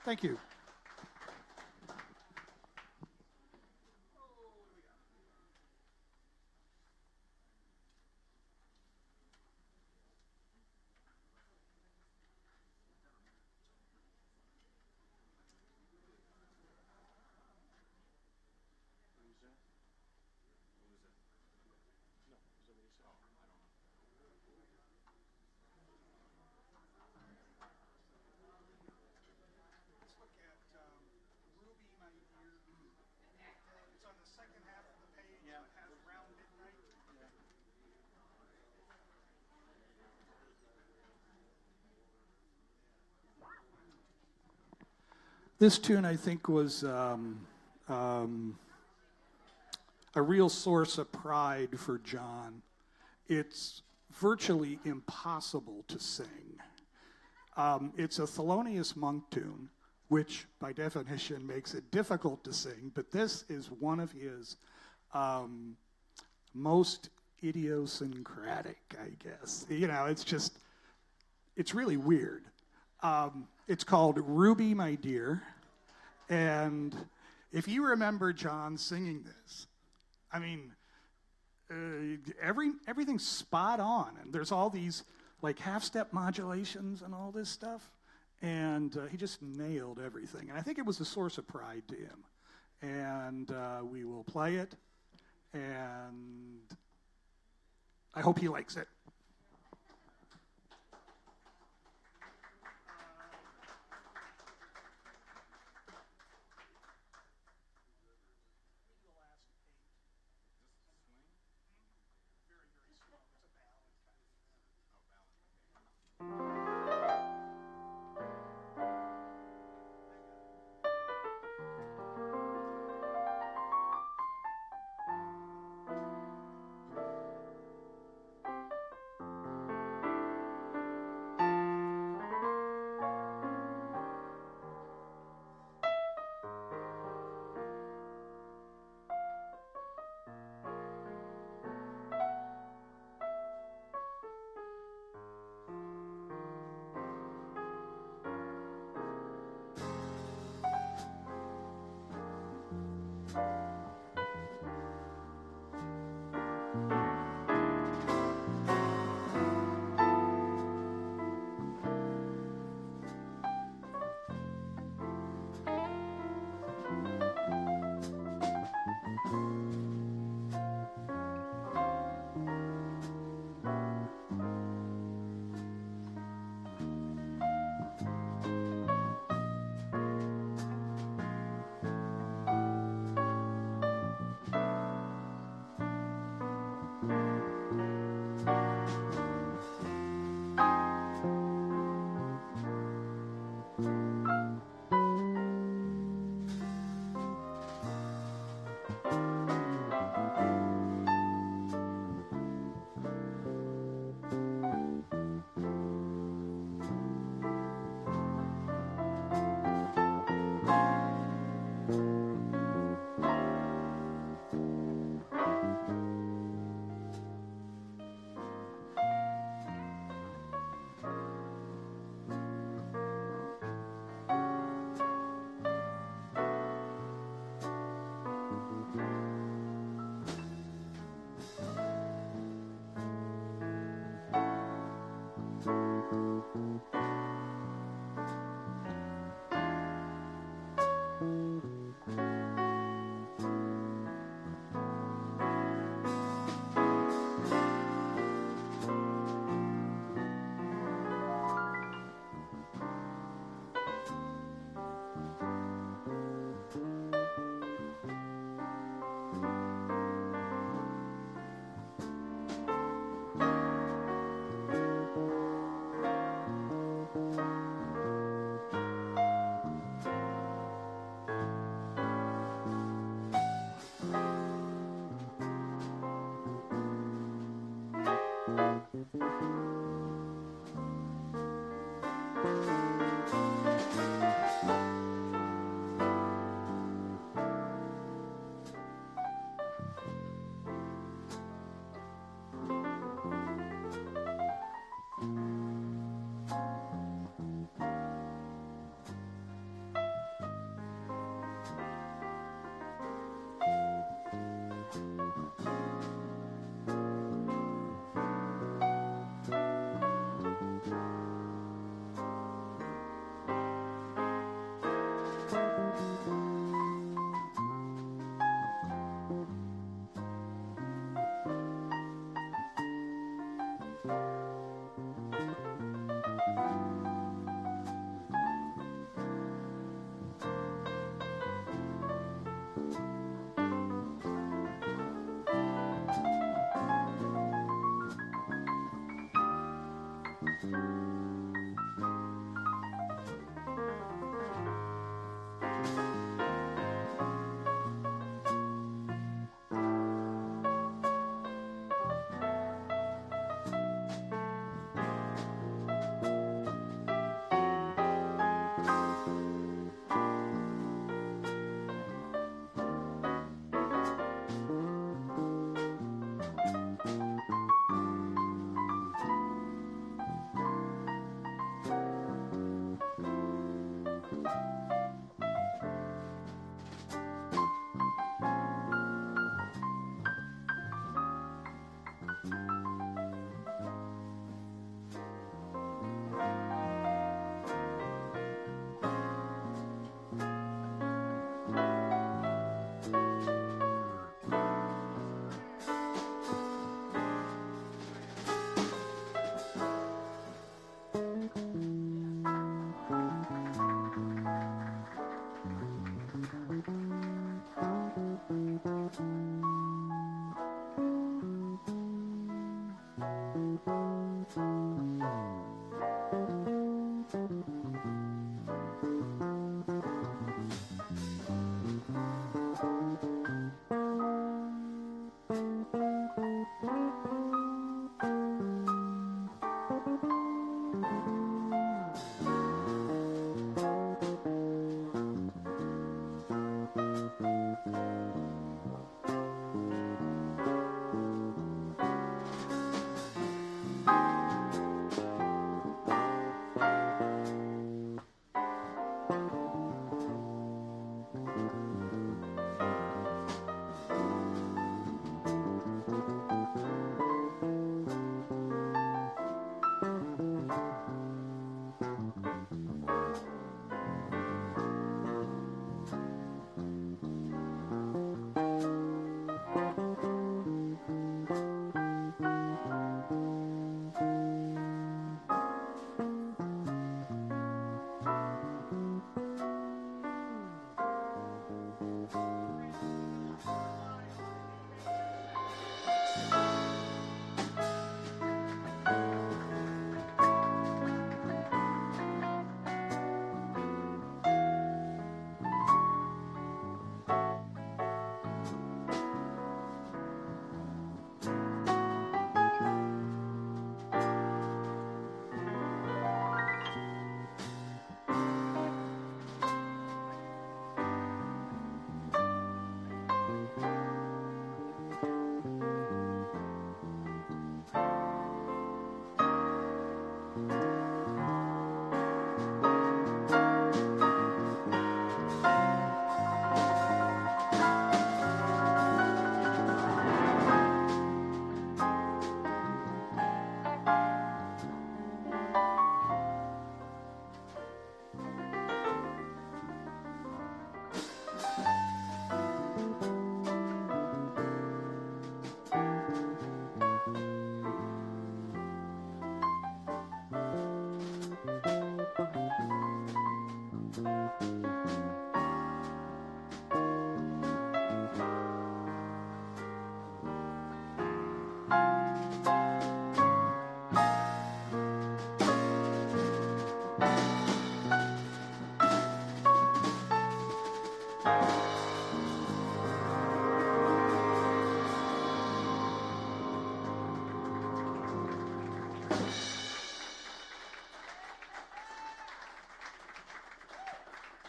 Thank you. This tune, I think, was a real source of pride for John. It's virtually impossible to sing. It's a Thelonious Monk tune, which by definition makes it difficult to sing, but this is one of his most idiosyncratic, I guess. You know, it's really weird. It's called Ruby, My Dear, and if you remember John singing this, I mean, everything's spot on, and there's all these like half-step modulations and all this stuff, and he just nailed everything. And I think it was a source of pride to him. And we will play it, and I hope he likes it.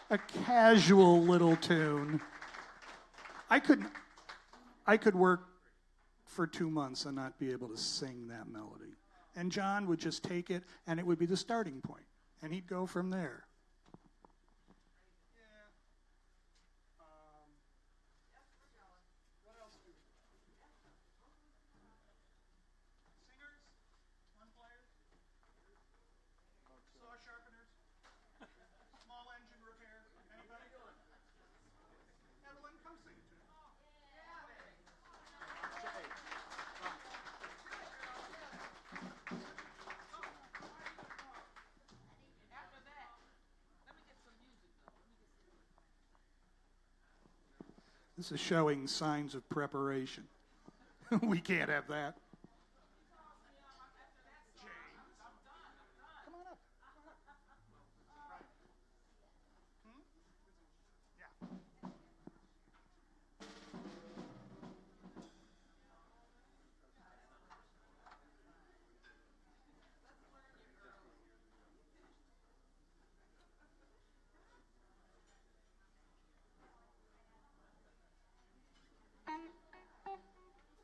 a casual little tune. I could work for 2 months and not be able to sing that melody. And John would just take it, and it would be the starting point, and he'd go from there. What else do we Singers? One players? Saw sharpeners? Small engine repair? Anybody? Evelyn, come sing it to me. This is showing signs of preparation. We can't have that.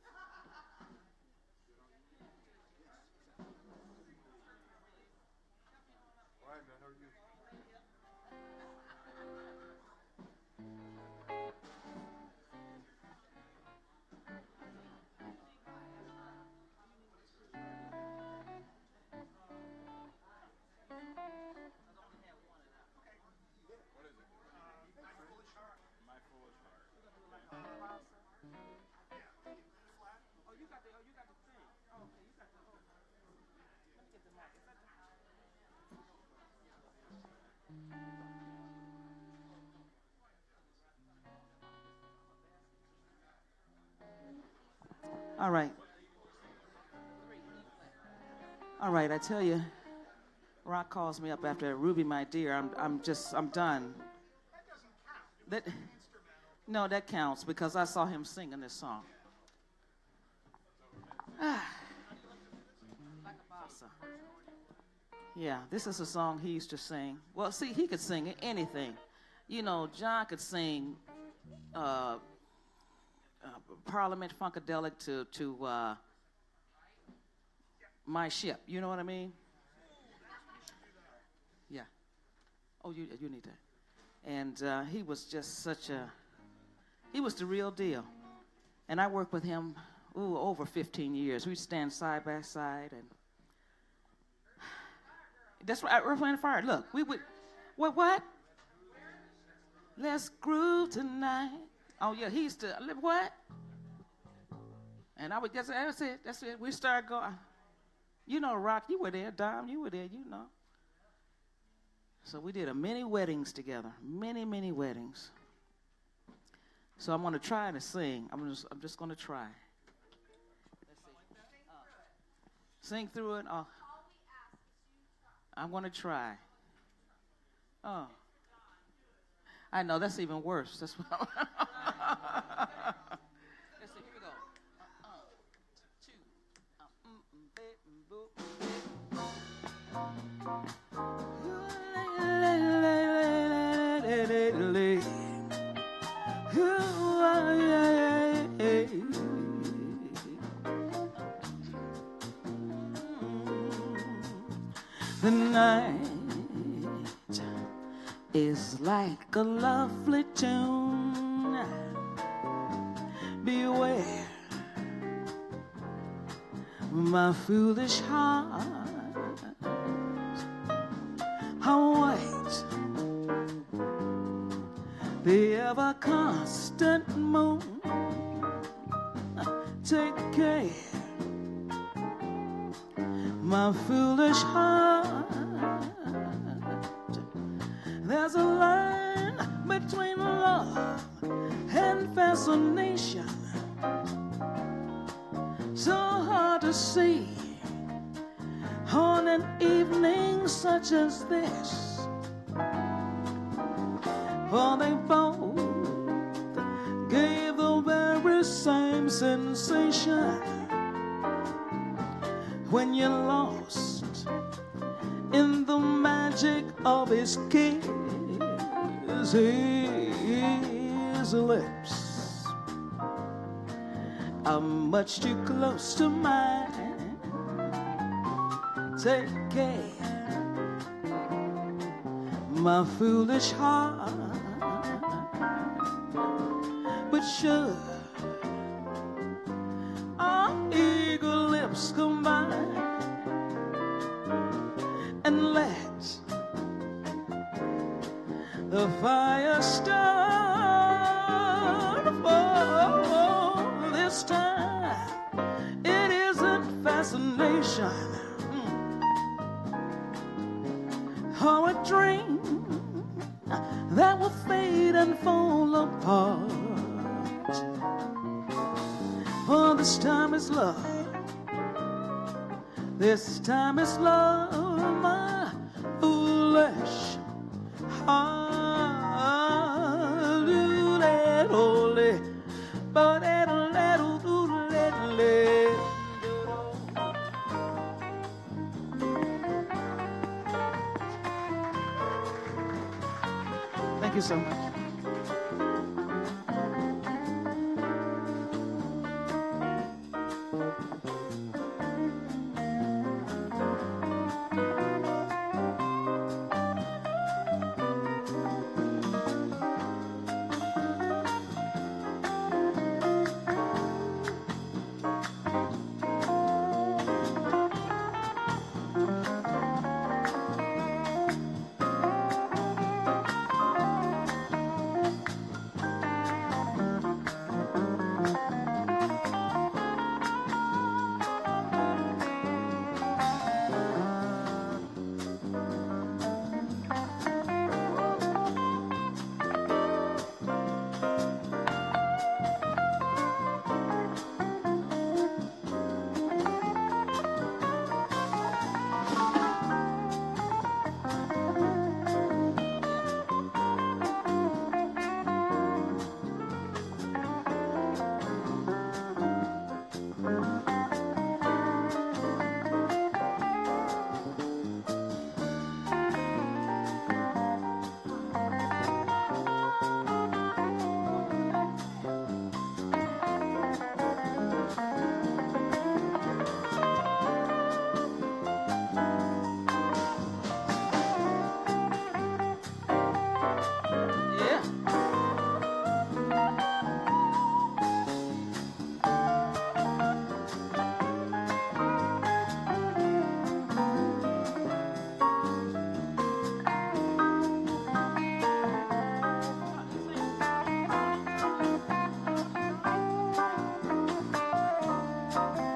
Come on up. Yeah. All right. All right, I tell you, Rock calls me up after Ruby, my dear. I'm done. No, that counts because I saw him singing this song. Like a bossa. Yeah, this is a song he used to sing. Well, see, he could sing anything. You know, John could sing Parliament Funkadelic to My Ship. You know what I mean? Yeah. Oh, you need that. And he was just he was the real deal. And I worked with him, over 15 years. We'd stand side by side. And that's right, Earth, Wind & Fire. Look, we would, what? Let's groove tonight. Oh, yeah, he used to, what? And I would, that's it. We started going. You know, Rock, you were there. Dom, you were there, you know. So we did many weddings together, many weddings. So I'm going to try to sing. I'm just going to try. Let's see. Sing through it. Oh, I'm going to try. Oh, I know that's even worse. That's what. Let's see. Here we go. 2. The night is like a lovely tune. Beware my foolish heart. How white the ever constant moon. Take care, my foolish heart. There's a line between love and fascination, so hard to see on an evening such as this. For they both gave the very same sensation when you're lost in the magic of his kiss. his lips are much too close to mine. Take care, my foolish heart. But should our eager lips combine and let the fire start, oh, this time it isn't fascination or a dream that will fade and fall apart. For this time is love. This time is love, my foolish heart. Thank you so much.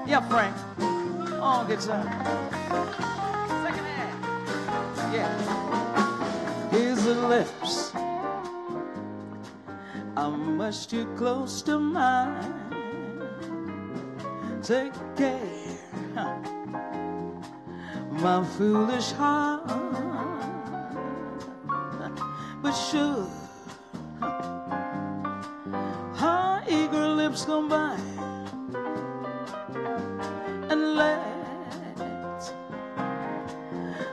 Yeah, Frank. On guitar. Second half. Yeah. His lips are much too close to mine. Take care, my foolish heart. But should our eager lips combine and let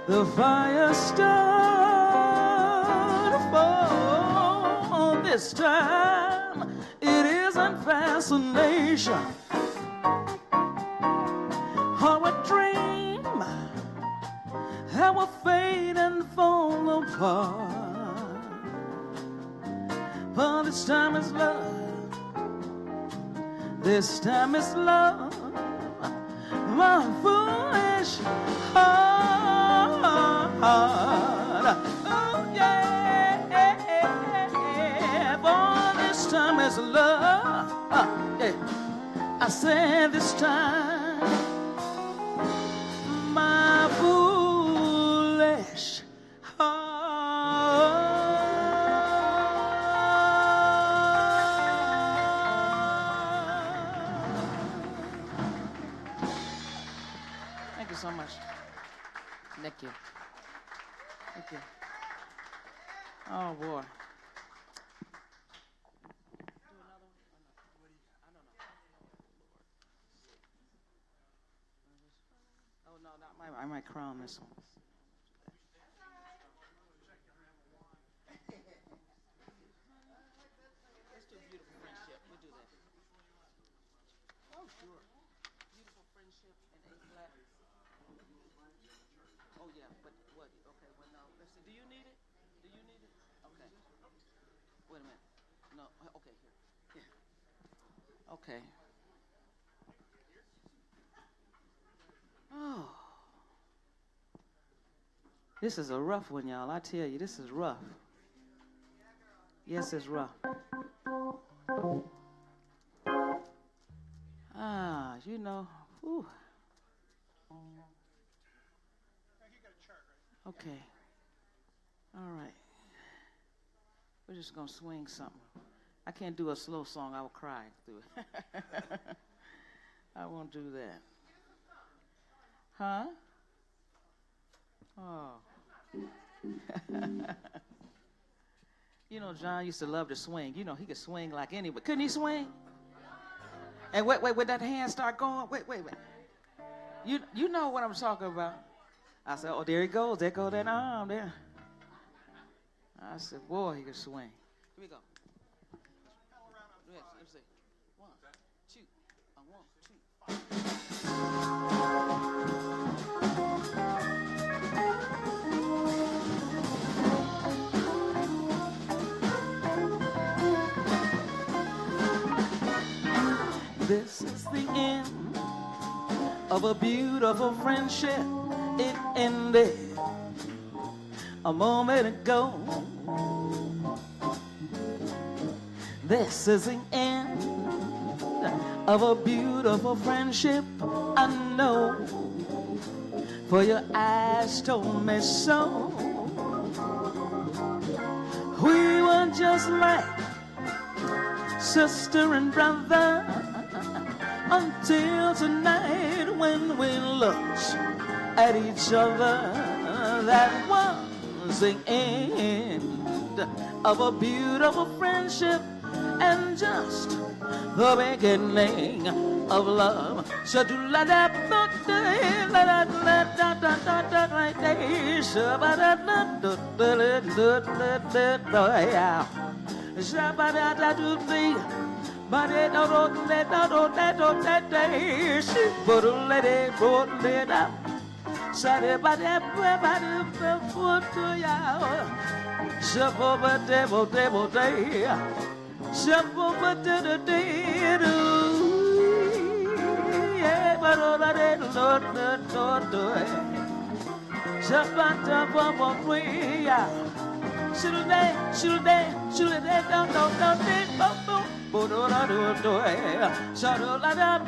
the fire start, for this time it isn't fascination or a dream that will fade and fall apart. For this time is love. This time is love. My foolish heart. Oh yeah. For this time is love. Yeah. I said this time. My foolish heart. Thank you so much. Thank you. Thank you. Oh boy. Oh no, not my. I might crown this one. Your beautiful friendship in A flat. Oh yeah, but what? Okay, well no. Let's see. Do you need it? Do you need it? Okay. Wait a minute. No. Okay, here. Yeah. Okay. Oh. This is a rough one, y'all. I tell you, this is rough. Yes, it's rough. Ah, you know. Whew. Okay. All right. We're just going to swing something. I can't do a slow song. I will cry through it. I won't do that. Huh? Oh. You know, John used to love to swing. You know, he could swing like anybody. Couldn't he swing? And wait, when that hand start going, wait. You know what I'm talking about. I said, oh, there he goes. There goes that arm there. I said, boy, he could swing. Here we go. Let's see. 1, 2. 1, 2. This is the end of a beautiful friendship. It ended a moment ago. This is the end of a beautiful friendship. I know, for your eyes told me so. We were just like sister and brother until tonight when we looked at each other. That was the end of a beautiful friendship and just the beginning of love. So do la da da da la da da da da da right there. So ba da da da da da da da yeah. So ba da da do the ba da da do da da do da do da da. She put a lady put it up. Sorry ba da ba da ba put ya. So ba da ba da ba da. Simple but the day do yeah but all that it Lord do it Sabata Baba Priya should they don't but all that do it so la da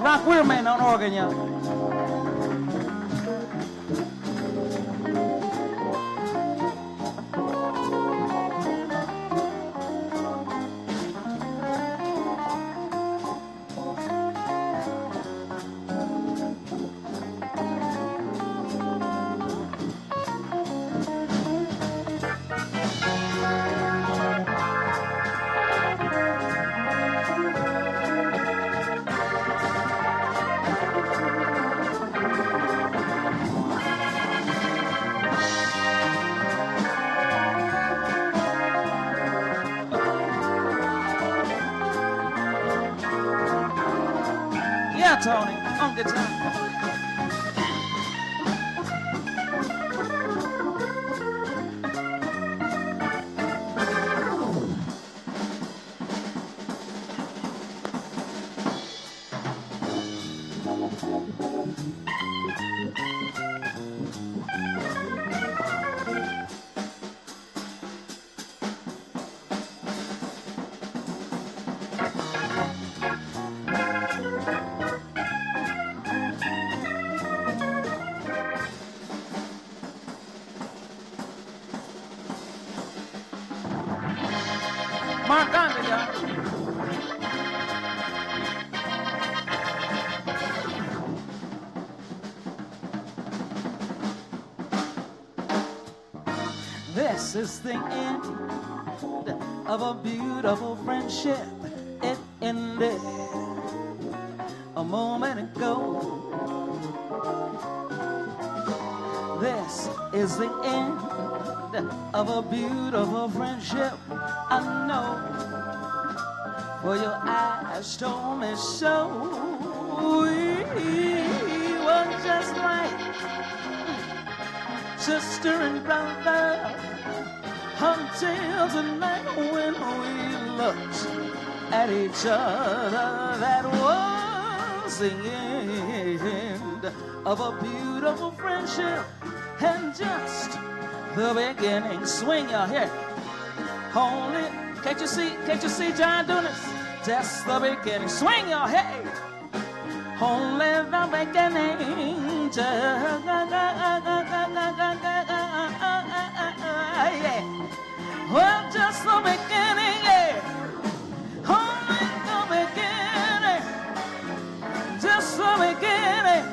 Rock Wehrman on organ, y'all. Yeah, Tony, on guitar. Mark Andre, y'all. This is the end of a beautiful friendship. It ended a moment ago. This is the end of a beautiful friendship. I know, for your eyes told me so. We were just like sister and brother until tonight when we looked at each other. That was the end of a beautiful friendship and just the beginning. Swing your hair. Only, can't you see John doing this? Just the beginning. Swing your hair. Only the beginning. Yeah. Well, just the beginning, yeah. Only the beginning. Just the beginning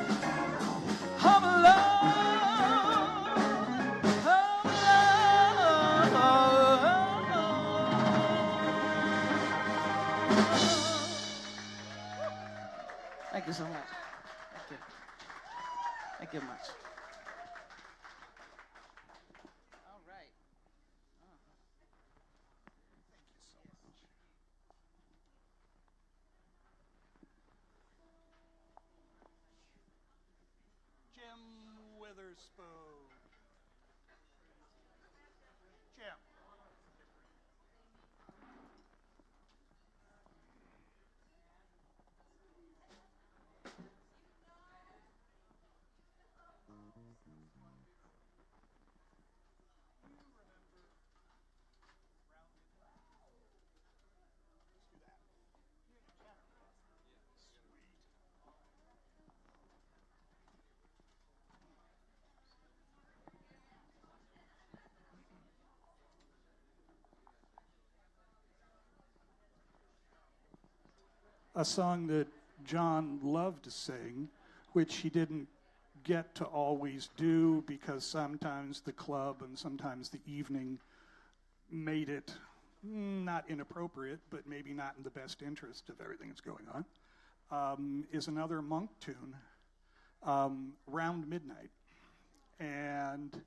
of love. Of love. Thank you so much. Thank you. Thank you much. All right. Jim Witherspoon. Jim. A song that John loved to sing, which he didn't get to always do because sometimes the club and sometimes the evening made it not inappropriate, but maybe not in the best interest of everything that's going on, is another Monk tune, Round Midnight. And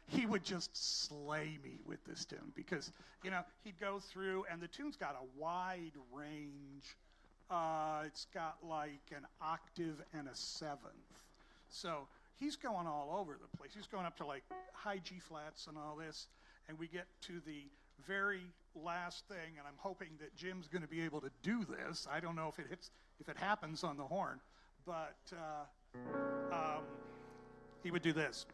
he would just slay me with this tune because, you know, he'd go through, and the tune's got a wide range. It's got like an octave and a seventh. So he's going all over the place. He's going up to like high G flats and all this. And we get to the very last thing, and I'm hoping that Jim's going to be able to do this. I don't know if it happens on the horn, but he would do this.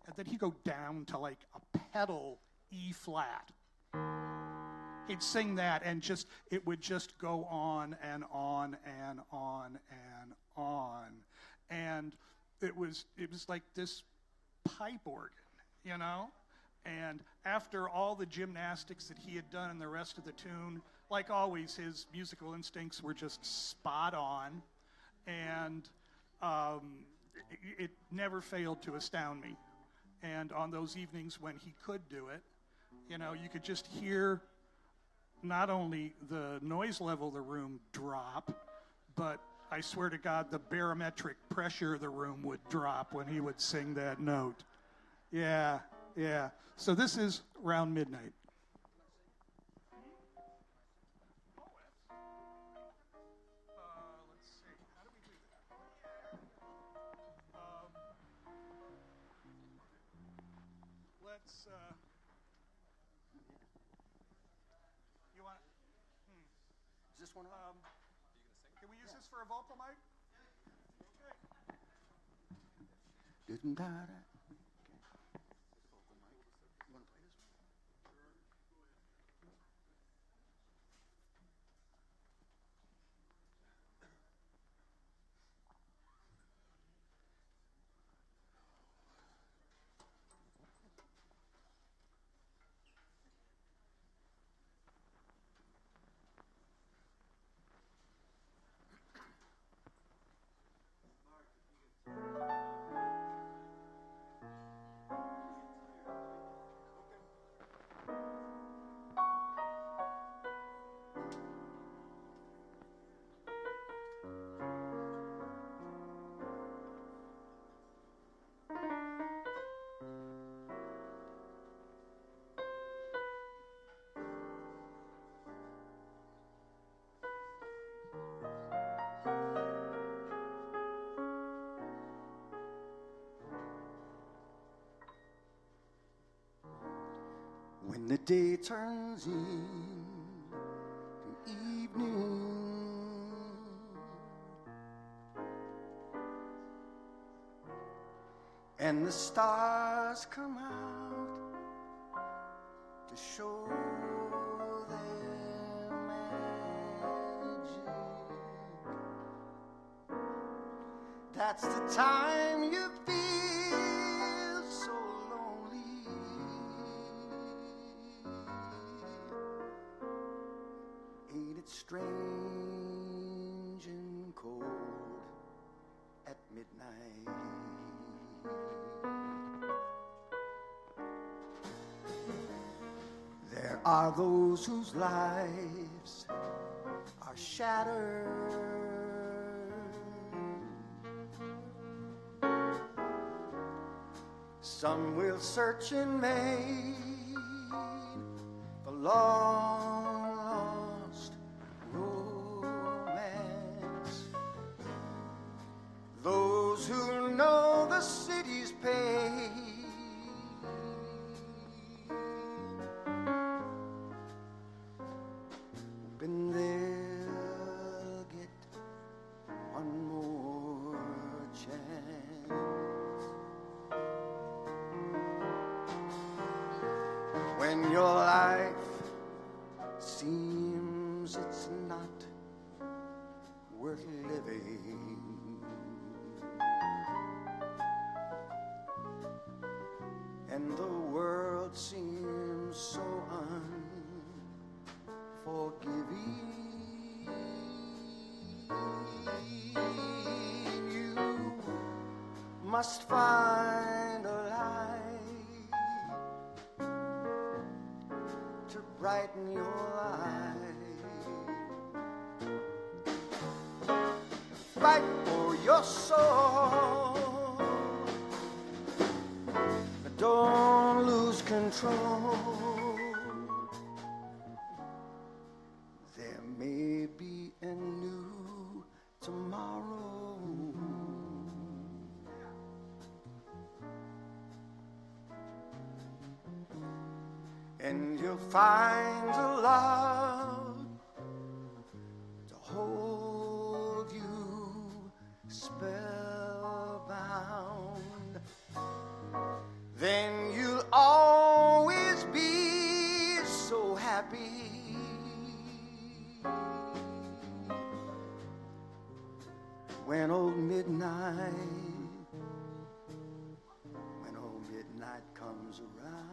And then he'd go down to like a pedal E flat. He'd sing that, and it would just go on and on and on and on. And it was like this pipe organ, you know? And after all the gymnastics that he had done in the rest of the tune, like always, his musical instincts were just spot on. And it never failed to astound me. And on those evenings when he could do it, you know, you could just hear not only the noise level of the room drop, but I swear to God, the barometric pressure of the room would drop when he would sing that note. Yeah, yeah. So this is Round Midnight. Let's see. How do we do that? Let's, you want, Is this one on? Can we use this for a vocal mic? Okay. Didn't got it. when the day turns in to evening, and the stars come out to show their magic. That's the time you feel so lonely. Ain't it strange and cold at midnight? There are those whose lives are shattered. Some will search in vain for long lost romance. Those who know the city's pain and they'll get one more chance. When your life seems it's not worth living, and the world seems so unforgiving, you must find a light to brighten your life. Fight for your soul, but don't lose control. There may be a new tomorrow, and you'll find a love to hold you spellbound. Then you'll always be so happy. When old midnight comes around.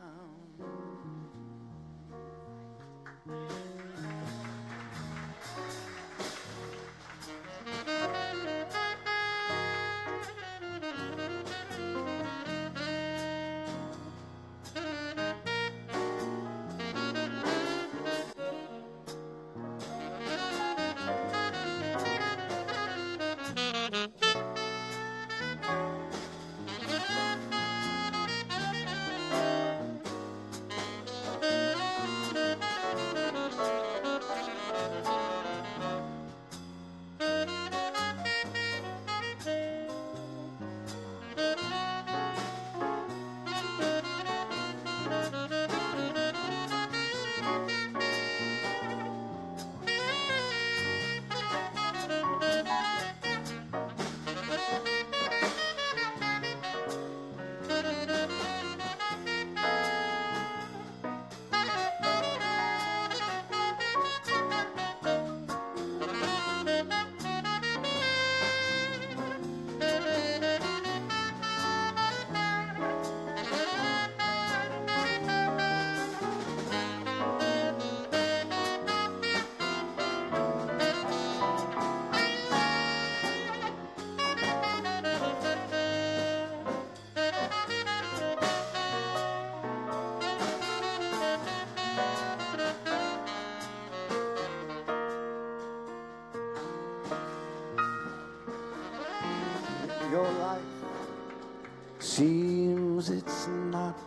Your life seems it's not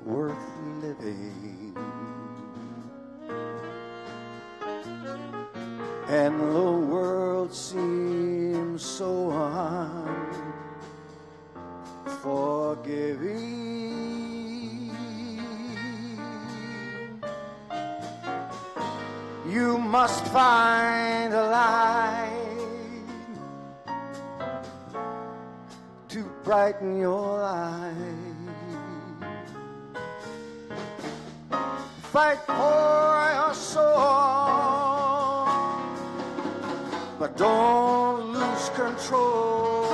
worth living, and the world seems so unforgiving. must find a light to brighten your life. Fight for your soul, but don't lose control.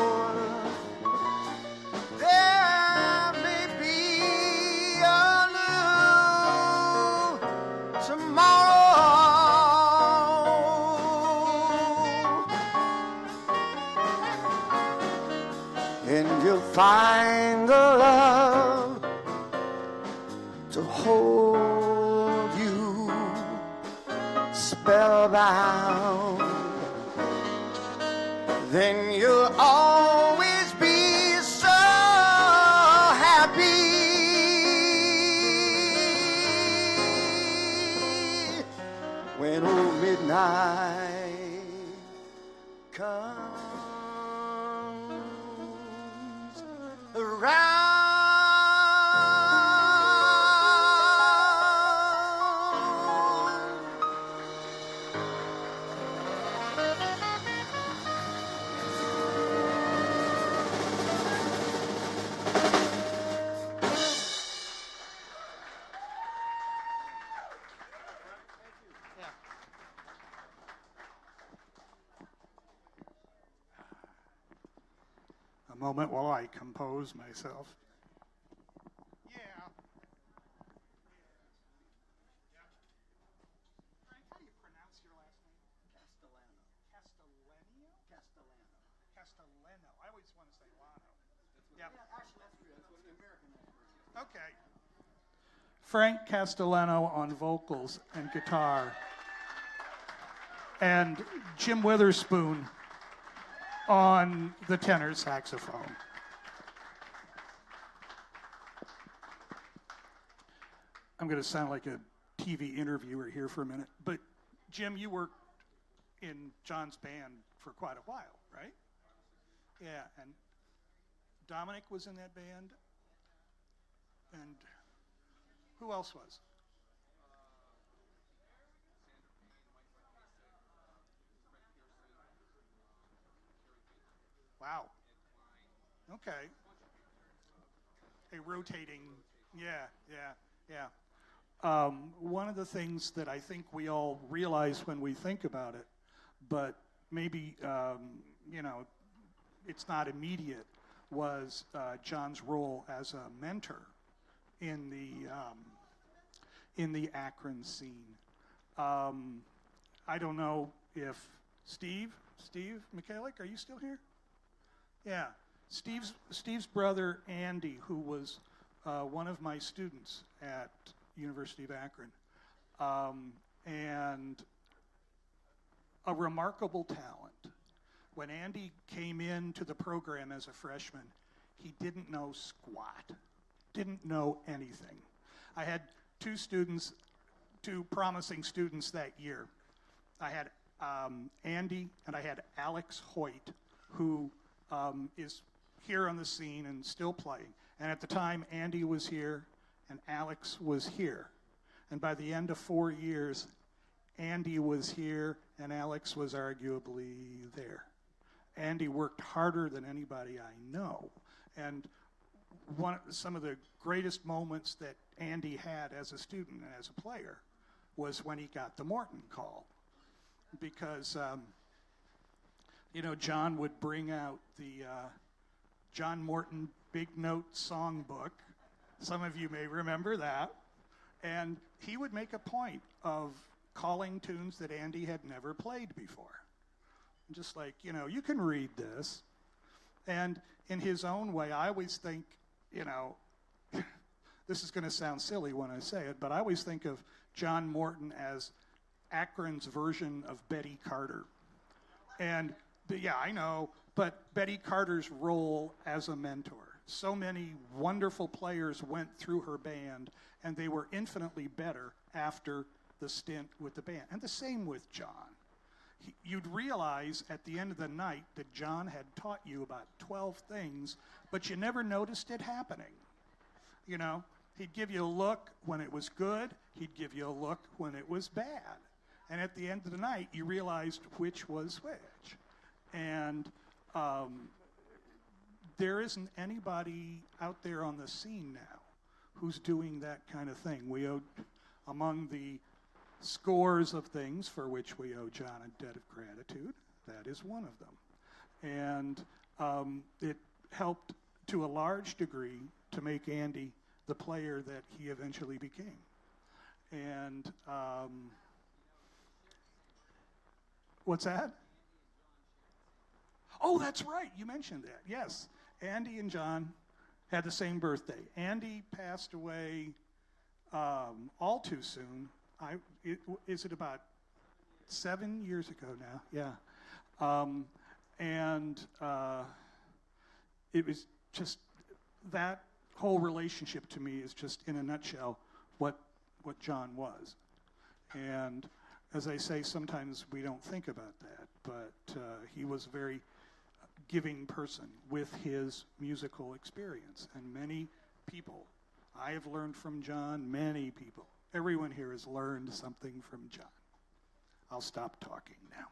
There may be a new tomorrow, and you'll find the love to hold you spellbound. Then you'll always be so happy when old midnight comes around. A moment while I compose myself. Yeah. Frank, how do you pronounce your last name? Castellano. Castellano? Castellano. Castellano. I always want to say Lano. Yeah, actually, that's true. That's what the American name is. Okay. Frank Castellano on vocals and guitar. And Jim Witherspoon on the tenor saxophone. I'm going to sound like a TV interviewer here for a minute, but Jim, you worked in John's band for quite a while, right? Yeah, and Dominic was in that band, and who else was? Wow. Okay. A rotating, yeah. One of the things that I think we all realize when we think about it, but maybe, it's not immediate, was John's role as a mentor in the Akron scene. I don't know if Steve Michalik, are you still here? Yeah, Steve's brother Andy, who was one of my students at University of Akron, and a remarkable talent. When Andy came into the program as a freshman, he didn't know squat, didn't know anything. I had two promising students that year. I had Andy and I had Alex Hoyt, who is here on the scene and still playing. And at the time, Andy was here and Alex was here. And by the end of 4 years, Andy was here and Alex was arguably there. Andy worked harder than anybody I know. And some of the greatest moments that Andy had as a student and as a player was when he got the Morton call. Because John would bring out the John Morton Big Note Songbook. Some of you may remember that. And he would make a point of calling tunes that Andy had never played before. Just like, you can read this. And in his own way, I always think, this is going to sound silly when I say it, but I always think of John Morton as Akron's version of Betty Carter. And yeah, I know, but Betty Carter's role as a mentor. So many wonderful players went through her band, and they were infinitely better after the stint with the band. And the same with John. You'd realize at the end of the night that John had taught you about 12 things, but you never noticed it happening. He'd give you a look when it was good, he'd give you a look when it was bad. And at the end of the night, you realized which was which. And there isn't anybody out there on the scene now who's doing that kind of thing. We owe, among the scores of things for which we owe John a debt of gratitude, that is one of them. And it helped to a large degree to make Andy the player that he eventually became. And what's that? Oh, that's right. You mentioned that. Yes. Andy and John had the same birthday. Andy passed away all too soon. Is it about 7 years ago now? Yeah. And it was just, that whole relationship to me is just, in a nutshell, what John was. And as I say, sometimes we don't think about that, but he was a very giving person with his musical experience. And many people, I have learned from John, many people, everyone here has learned something from John. I'll stop talking now.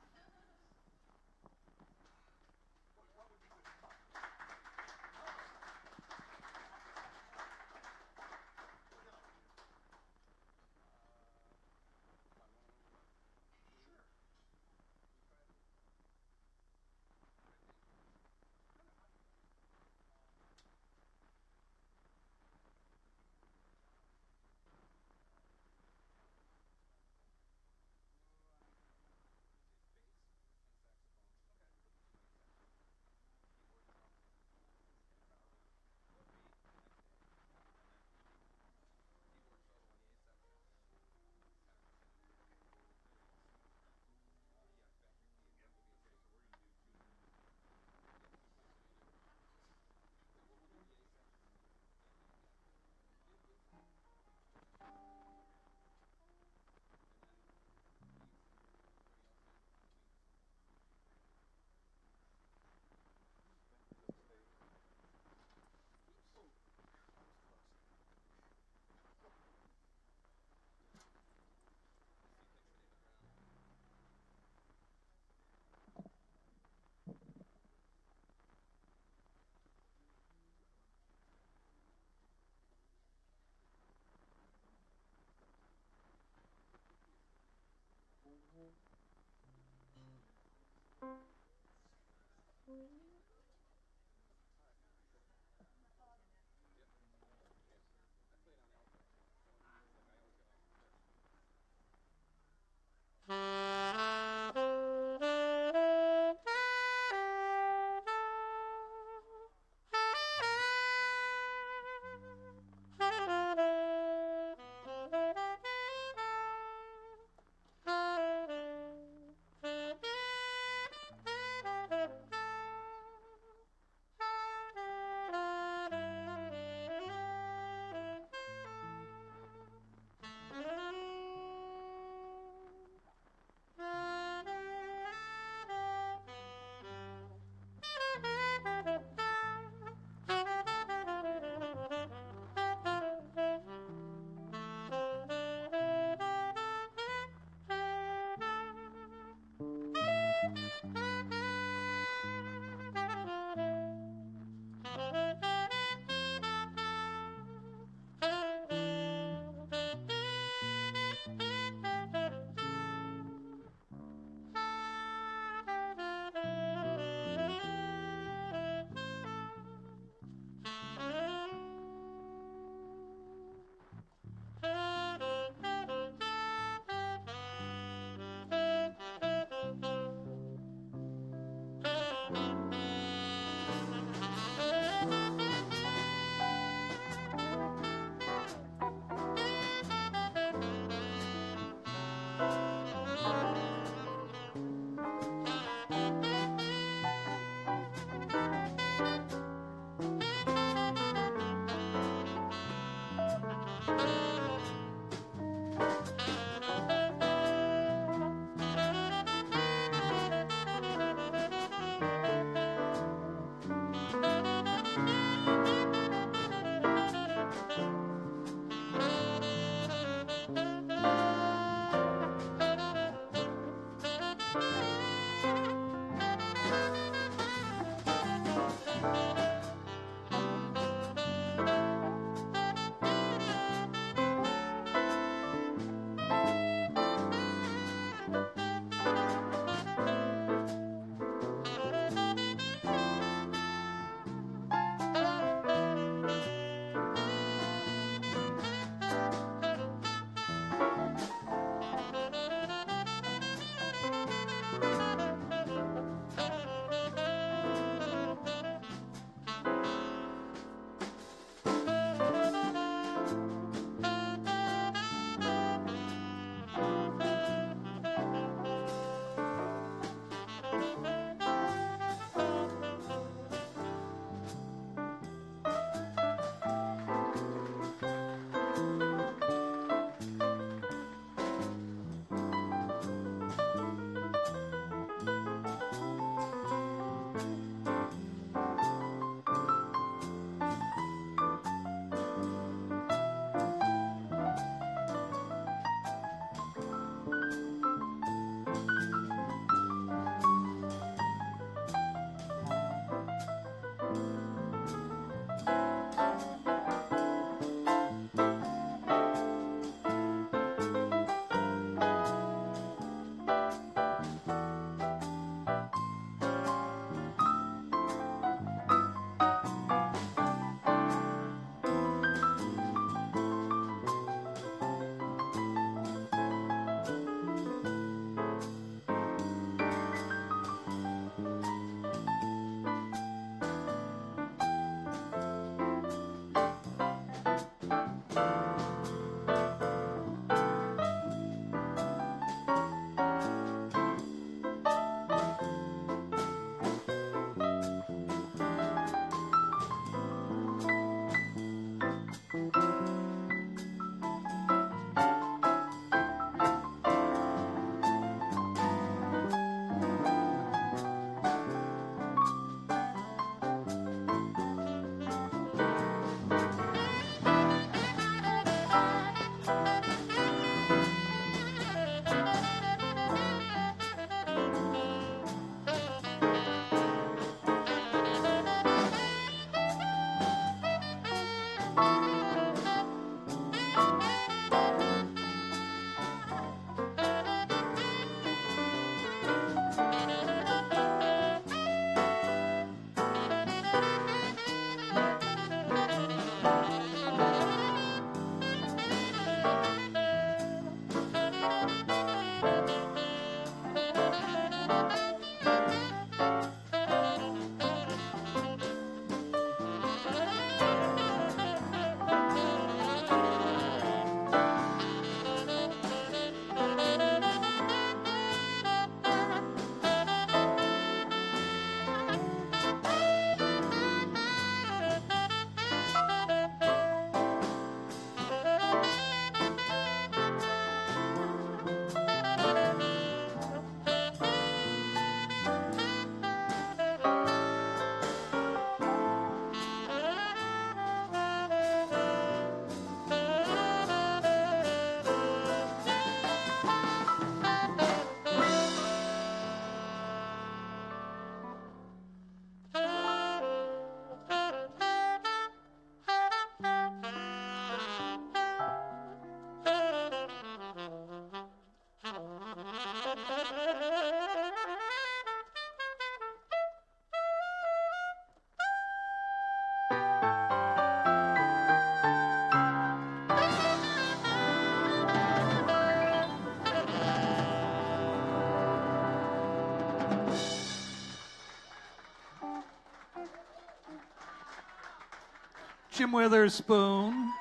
Jim Witherspoon.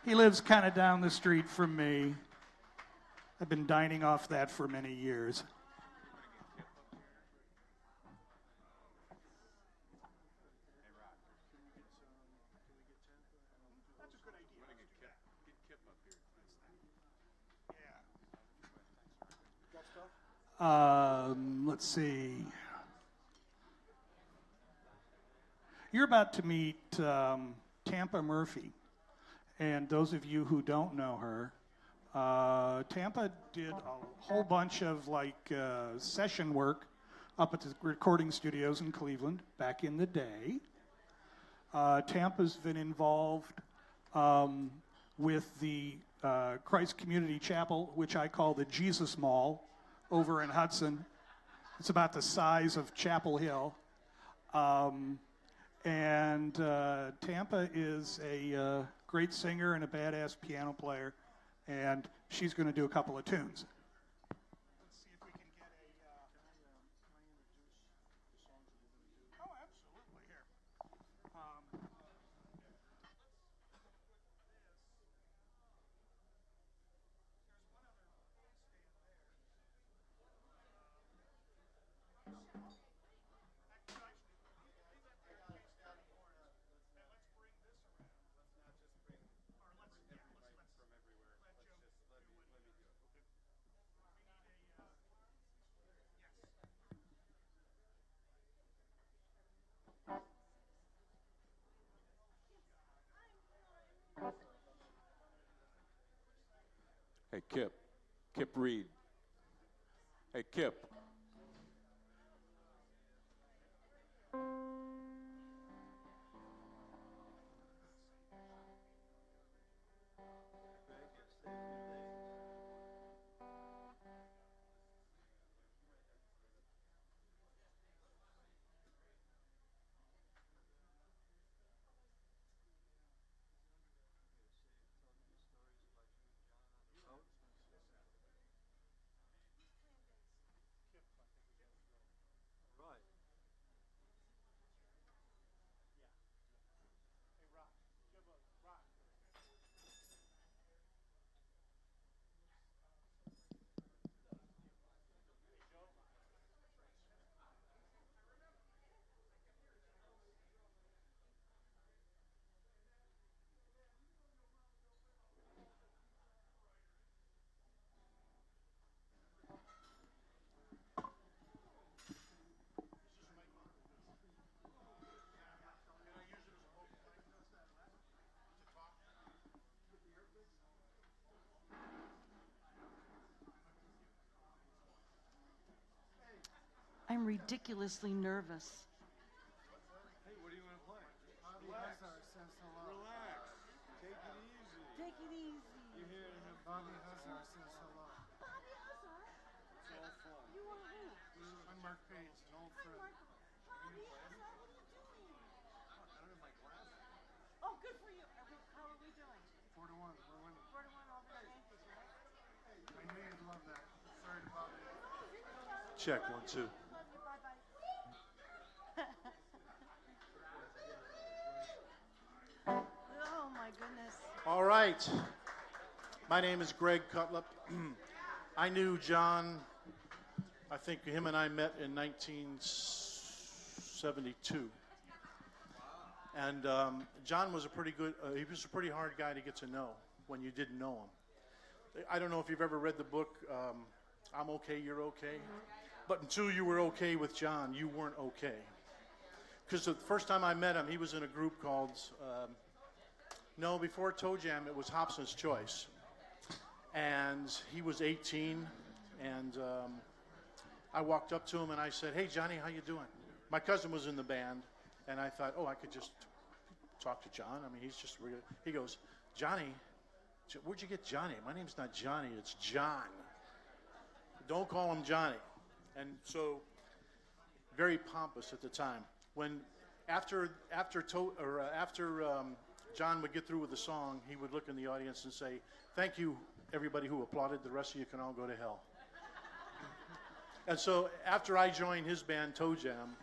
He lives kind of down the street from me. I've been dining off that for many years. Let's see. You're about to meet Tampa Murphy. And those of you who don't know her, Tampa did a whole bunch of session work up at the recording studios in Cleveland back in the day. Tampa's been involved with the Christ Community Chapel, which I call the Jesus Mall, over in Hudson. It's about the size of Chapel Hill. And Tampa is a great singer and a badass piano player, and she's going to do a couple of tunes. Let's see if we can get a... Oh, absolutely. Here. Hey, Kip. Kip Reed. Hey, Kip. I'm ridiculously nervous. Hey, what do you want to play? Relax. Relax. Take it easy. Take it easy. You're here to have Bobby Hussar says hello. Bobby Hussar? It's all fun. You are who? I'm Mark Page, an old friend. Bobby Hussar, what are you doing? I don't have my glasses. Oh, good for you. How are we doing? 4-1. We're winning. 4-1 over the Yankees, right? I knew you'd love that. Sorry to bother you. Check 1, 2. Love you. Bye-bye. Oh, my goodness. All right. My name is Greg Cutlip. I knew John, I think him and I met in 1972. And John was a pretty hard guy to get to know when you didn't know him. I don't know if you've ever read the book, I'm Okay, You're Okay. But until you were okay with John, you weren't okay. Because the first time I met him, he was in a group called, before Toe Jam, it was Hobson's Choice. And he was 18, and I walked up to him and I said, "Hey, Johnny, how you doing?" My cousin was in the band, and I thought, I could just talk to John. I mean, he's just regular. He goes, "Johnny, where'd you get Johnny? My name's not Johnny, it's John. Don't call him Johnny." And so, very pompous at the time. When after John would get through with the song, he would look in the audience and say, "Thank you, everybody who applauded. The rest of you can all go to hell." And so after I joined his band, Toe Jam,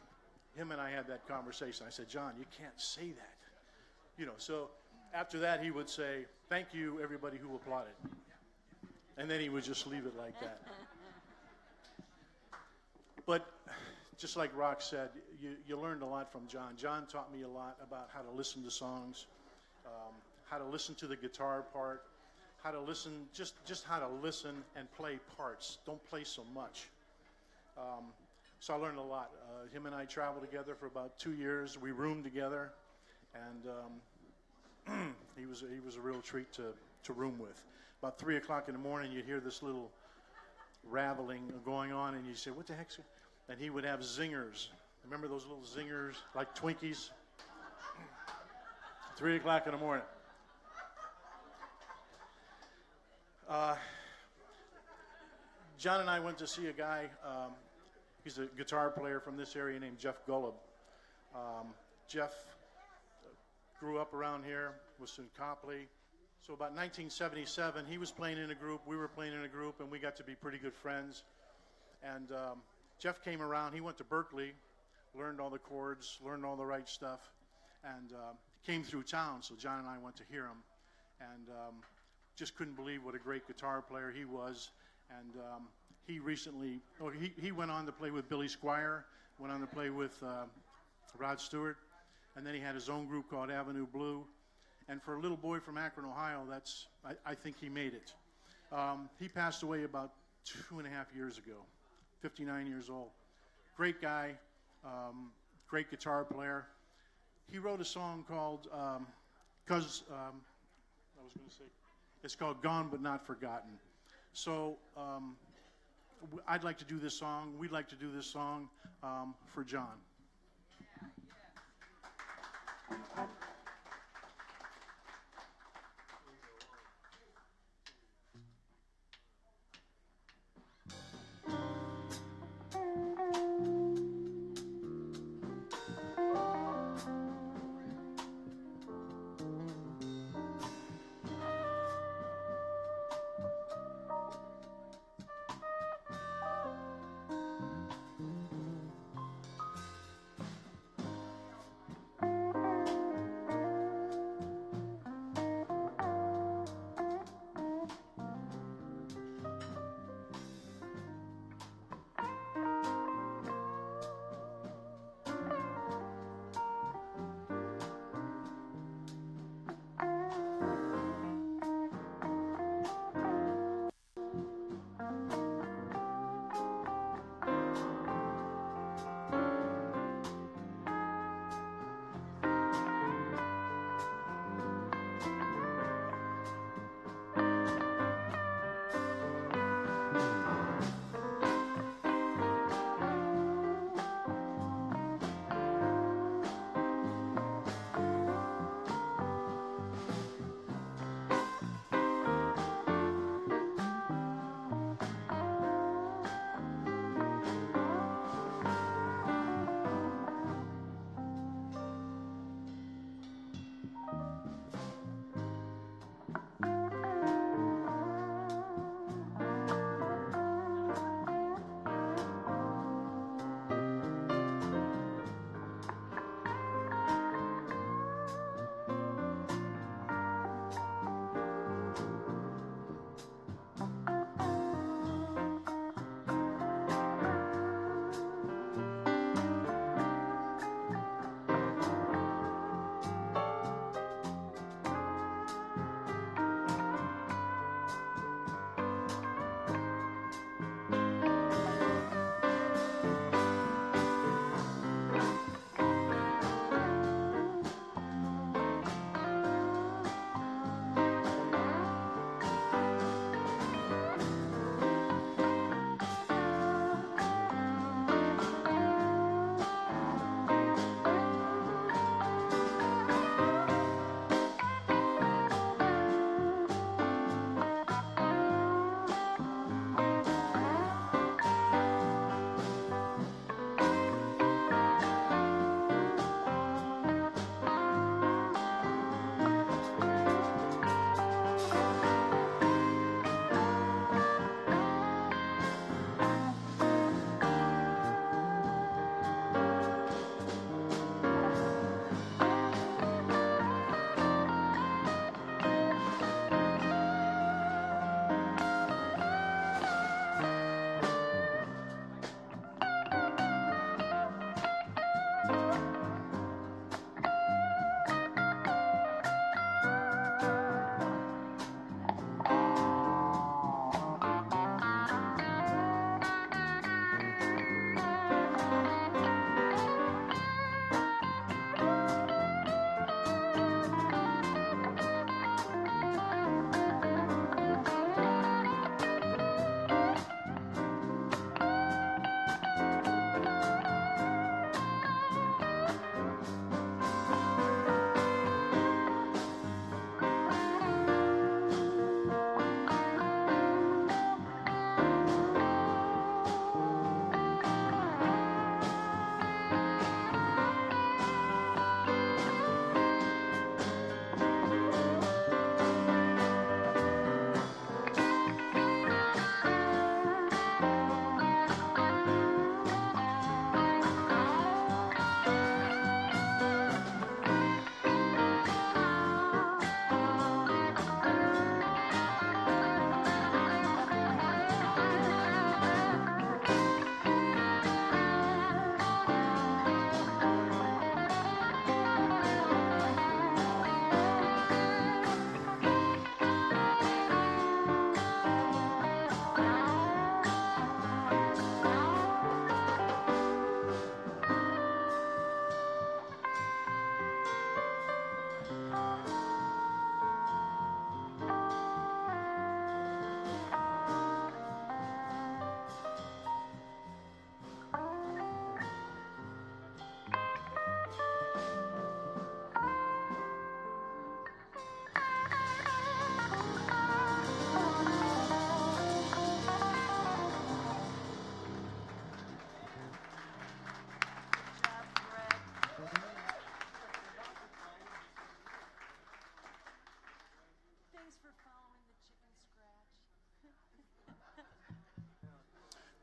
him and I had that conversation. I said, John, you can't say that. You know, so after that, he would say, thank you, everybody who applauded. And then he would just leave it like that. But just like Rock said, you learned a lot from John. John taught me a lot about how to listen to songs, how to listen to the guitar part, how to listen, just how to listen and play parts. Don't play so much. So I learned a lot. Him and I traveled together for about 2 years. We roomed together, and he was a real treat to room with. About 3 o'clock in the morning, you'd hear this little rattling going on, and you say, "What the heck's?" And he would have zingers. Remember those little zingers, like Twinkies? 3 o'clock in the morning. John and I went to see a guy. He's a guitar player from this area named Jeff Gullib. Jeff grew up around here, was in Copley. So about 1977, he was playing in a group, we were playing in a group, and we got to be pretty good friends. And Jeff came around. He went to Berkeley, learned all the chords, learned all the right stuff, and came through town. So John and I went to hear him, and just couldn't believe what a great guitar player he was. And he recently, he went on to play with Billy Squier, went on to play with Rod Stewart, and then he had his own group called Avenue Blue. And for a little boy from Akron, Ohio, I think he made it. He passed away about 2.5 years ago, 59 years old. Great guy, great guitar player. He wrote a song called, it's called Gone But Not Forgotten. So I'd like to do this song, we'd like to do this song for John.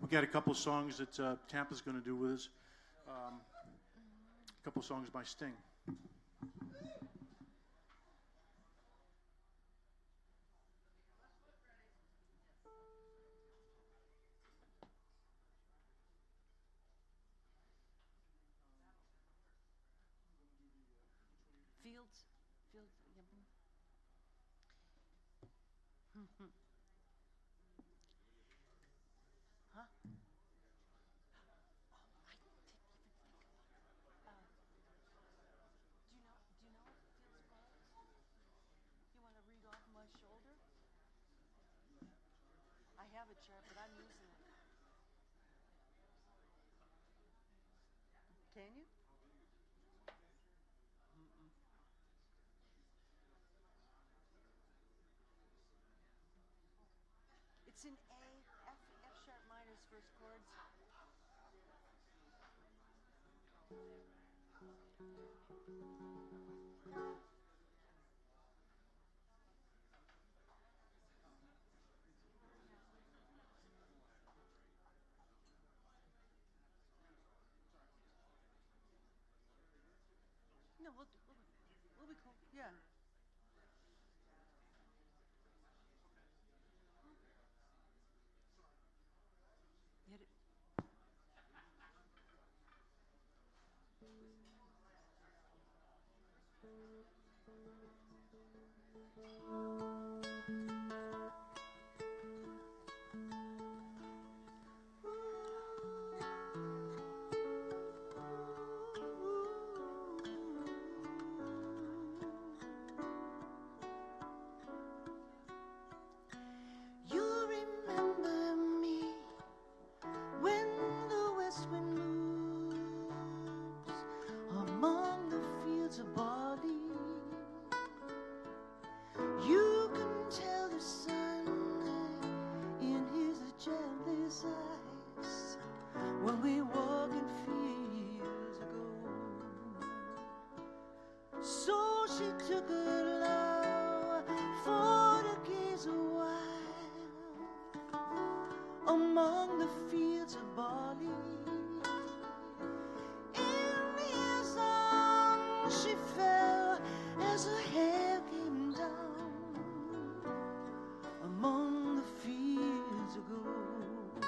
We got a couple songs that Tampa's going to do with us. A couple songs by Sting. Fields. Yep. Huh? Oh, I didn't even think. Do you know what Fields was? You want to read off my shoulder? I have a chart, but I'm using it. Can you? It's in A, F sharp minor's first chords. No, we'll be cool. Yeah. Hit it. You remember me when the west wind moves among the fields of barley. You can tell the sun in his jealous eyes when we walk in fields of gold. So she took her love for to gaze a while among the fields of barley. In his arms she fell as her hair came down among the fields of gold.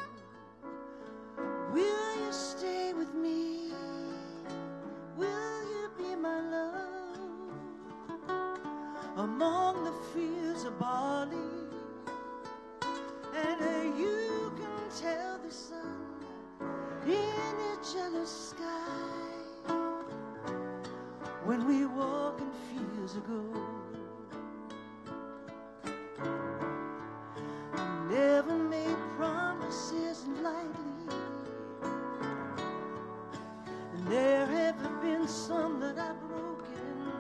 Will you stay with me? Will you be my love among the fields of barley? And you can tell the sun in a jealous sky when we walk in fields of gold. I never made promises lightly, and there have been some that I've broken,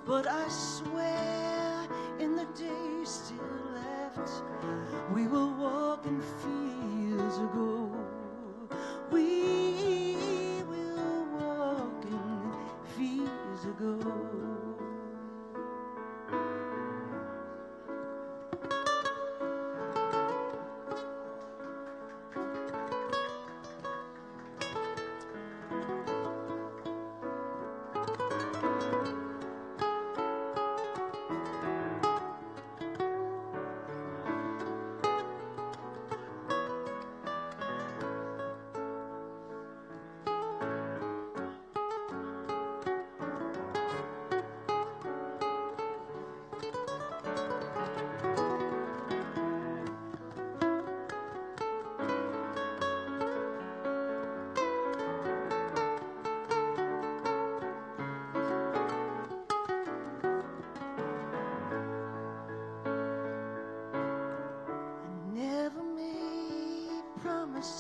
but I swear in the days still left, we will walk in fields of gold. We will walk in fields of gold.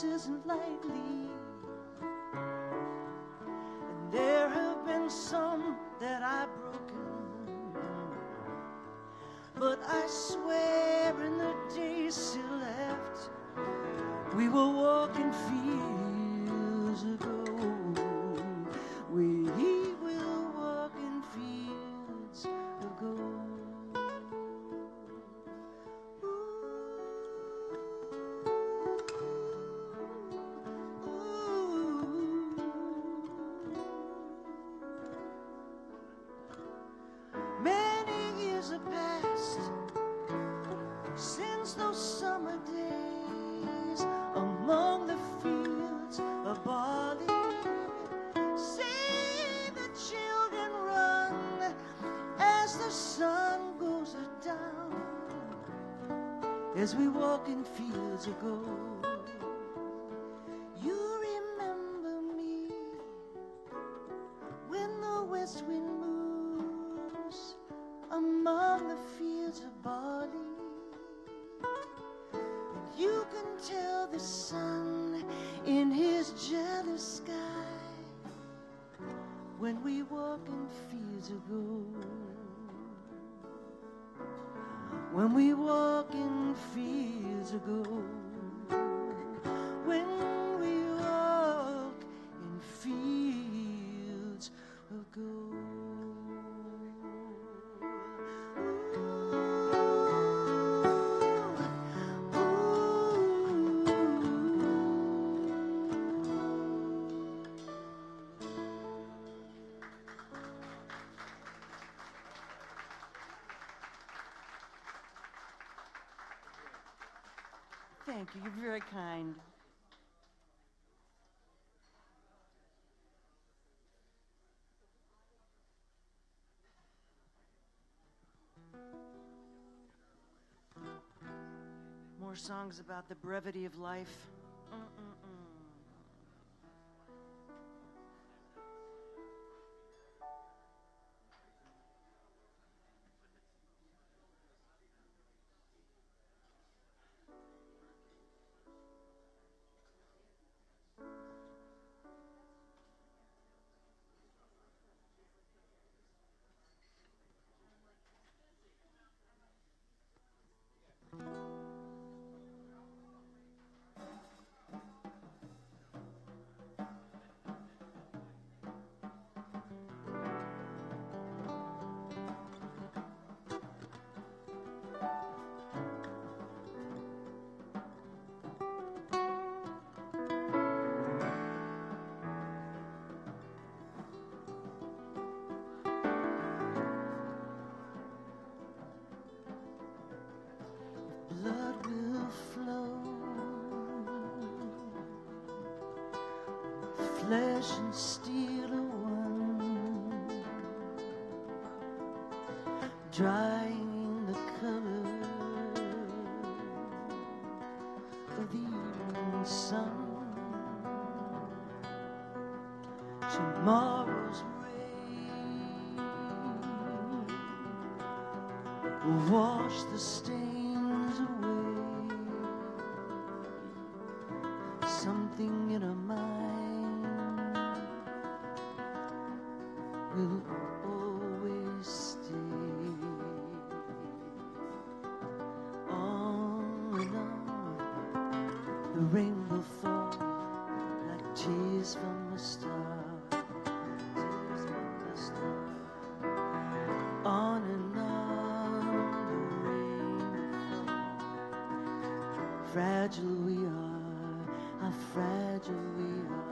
Isn't lightly, and there have been some that I've broken, but I swear in the days still left, we will walk in fields of gold. We will walk in fields of gold. Ooh. as we walk in fields of gold. You remember me when the west wind moves among the fields of barley, and you can tell the sun in his jealous sky when we walk in fields of gold. When we walk in fields of gold, when we walk in fields of gold. Thank you. You're very kind. More songs about the brevity of life. Blood will flow, flesh and steel are one, drying the color of the evening sun. Tomorrow's rain will wash the stains away. Something in our mind will always stay. On and on, the rain will fall like tears from a star. Tears from a star. On and on, the rain will fall. Fragile we are, how fragile we are.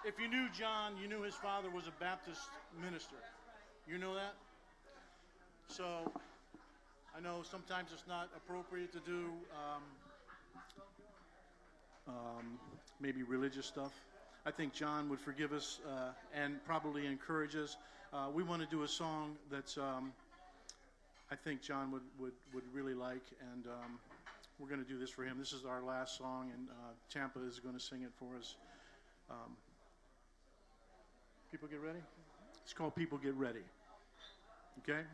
If you knew John, you knew his father was a Baptist minister. You know that? So I know sometimes it's not appropriate to do maybe religious stuff. I think John would forgive us and probably encourage us. We want to do a song that's I think John would really like, and we're going to do this for him. This is our last song, and Tampa is going to sing it for us. People get ready? It's called People Get Ready. Okay?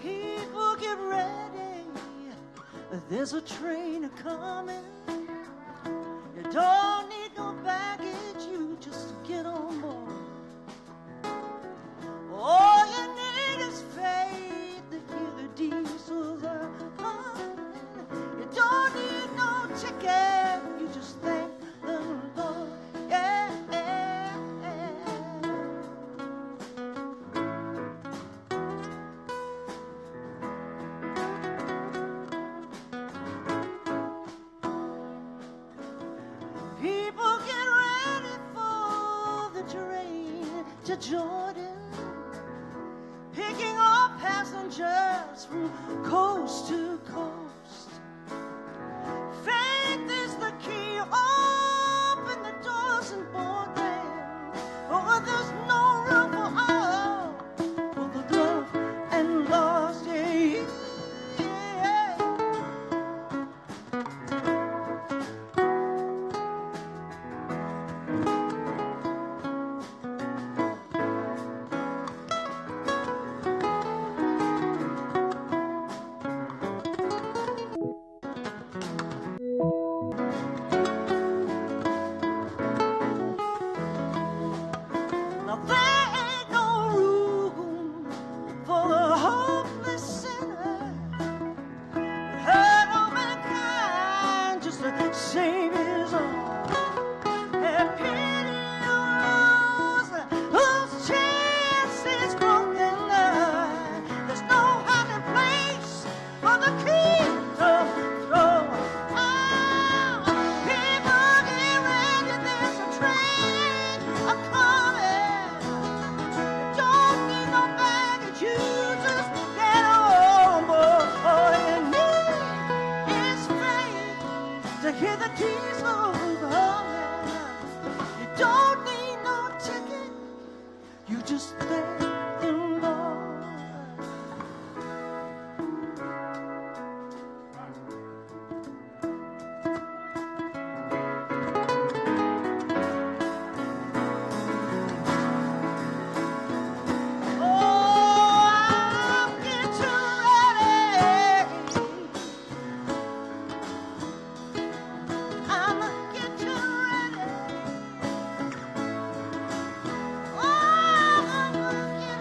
People get ready, there's a train a-coming. You don't need no baggage, you just get on board. All you need is faith to hear the diesels are humming. You don't need no ticket, you just thank the Lord. Yeah, yeah, yeah. People get ready for the train to Jordan, picking up passengers from coast to coast. Faith is the key, open the doors and board them. Oh, there's no room for all, for the love and lost. Yeah, yeah. Now there ain't no room for the hopeless sinner. Hurt all mankind just to save his own. Have pity on those whose chance is broken. There's no hiding place for the kingdom throne. Ah, people get ready, there's a train a-coming. Don't need no baggage, you just get on board. All you need is faith to hear the diesels humming. You don't need no ticket, you just thank the Lord. Oh, I'm getting ready. I'm getting ready. Oh, I'm getting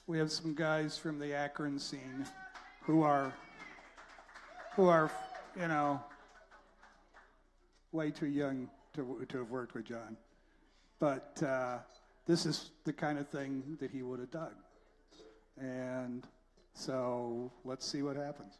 we have some guys from the Akron scene who are, you know, way too young to have worked with John. But this is the kind of thing that he would have dug. And so let's see what happens.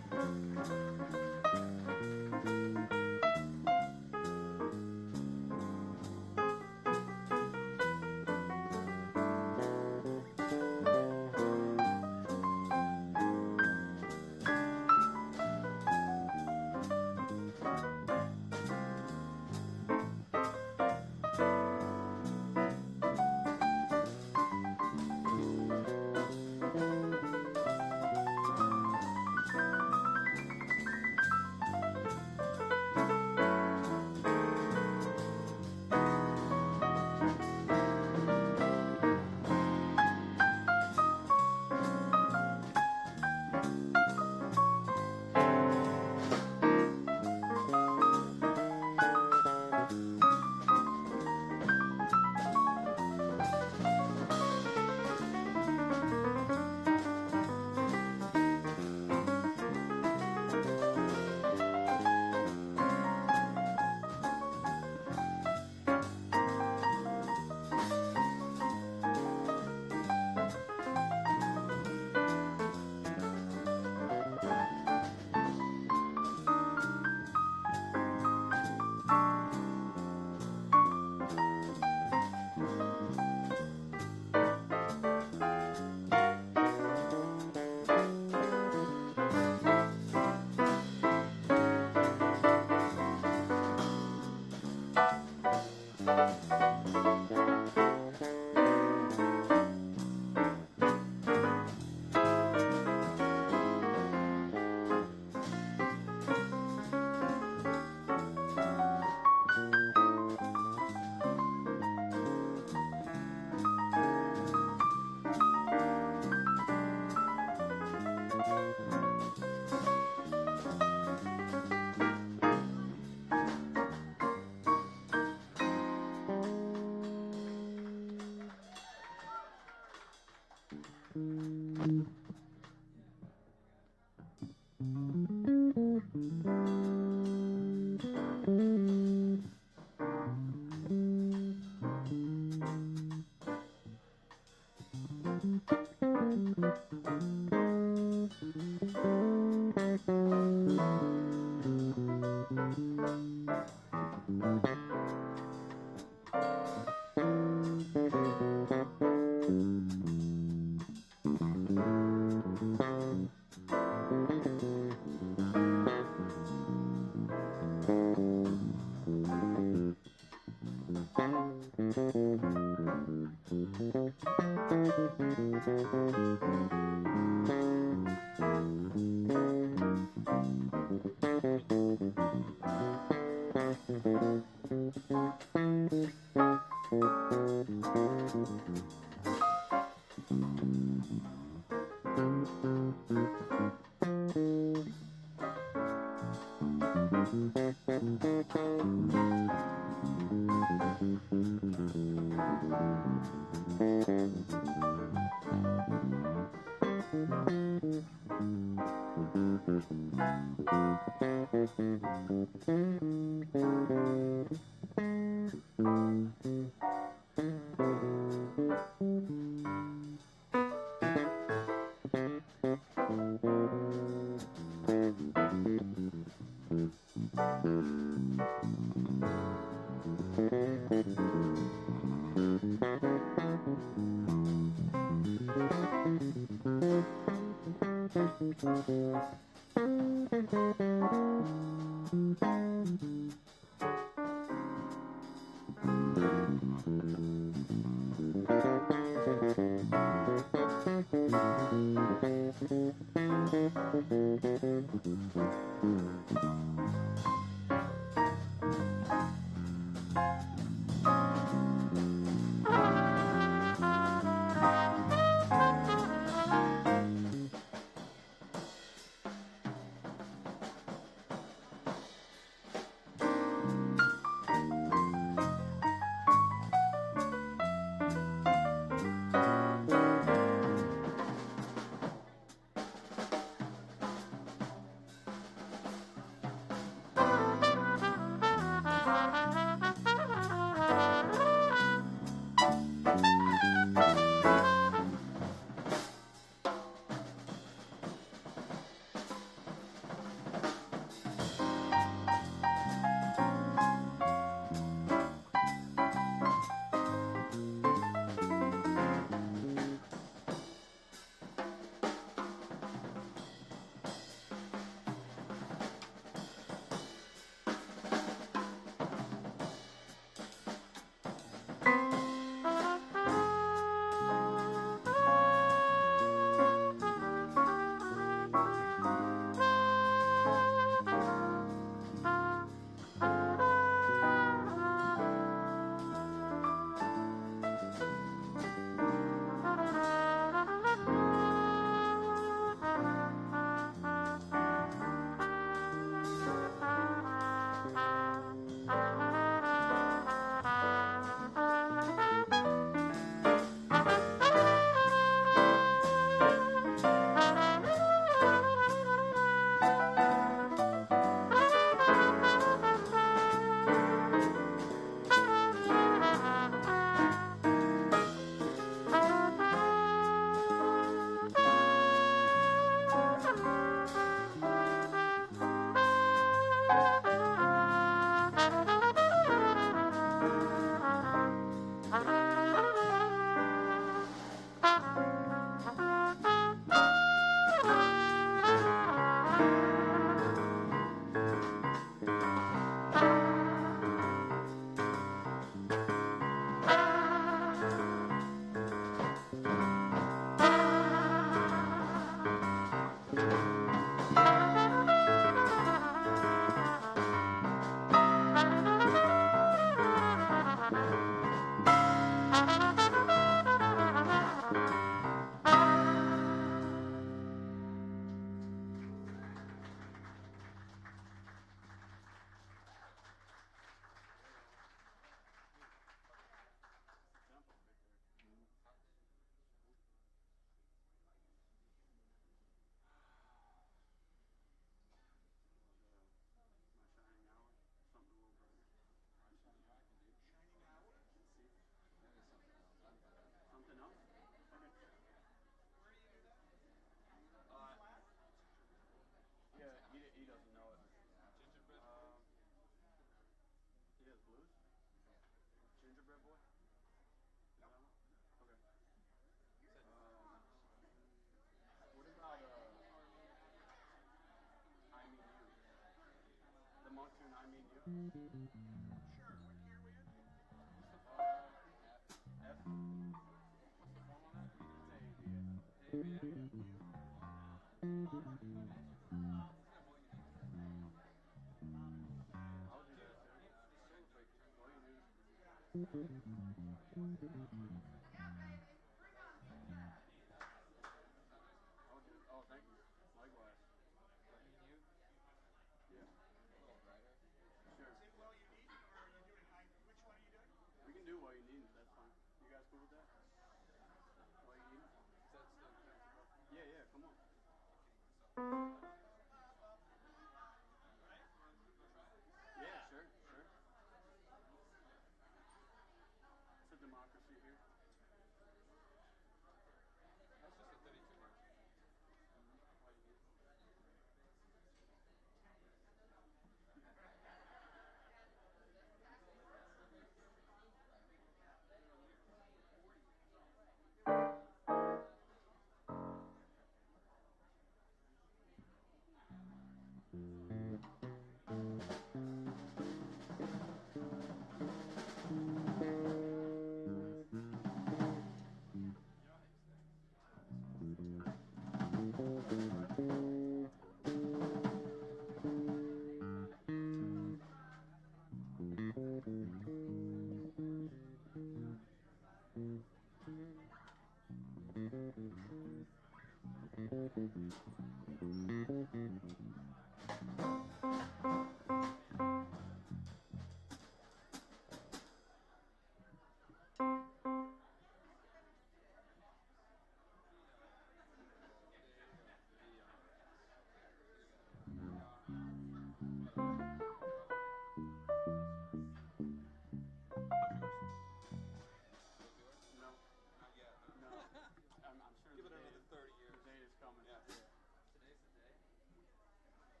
Give it another 30 years. The day is coming. Yeah. Today's the day.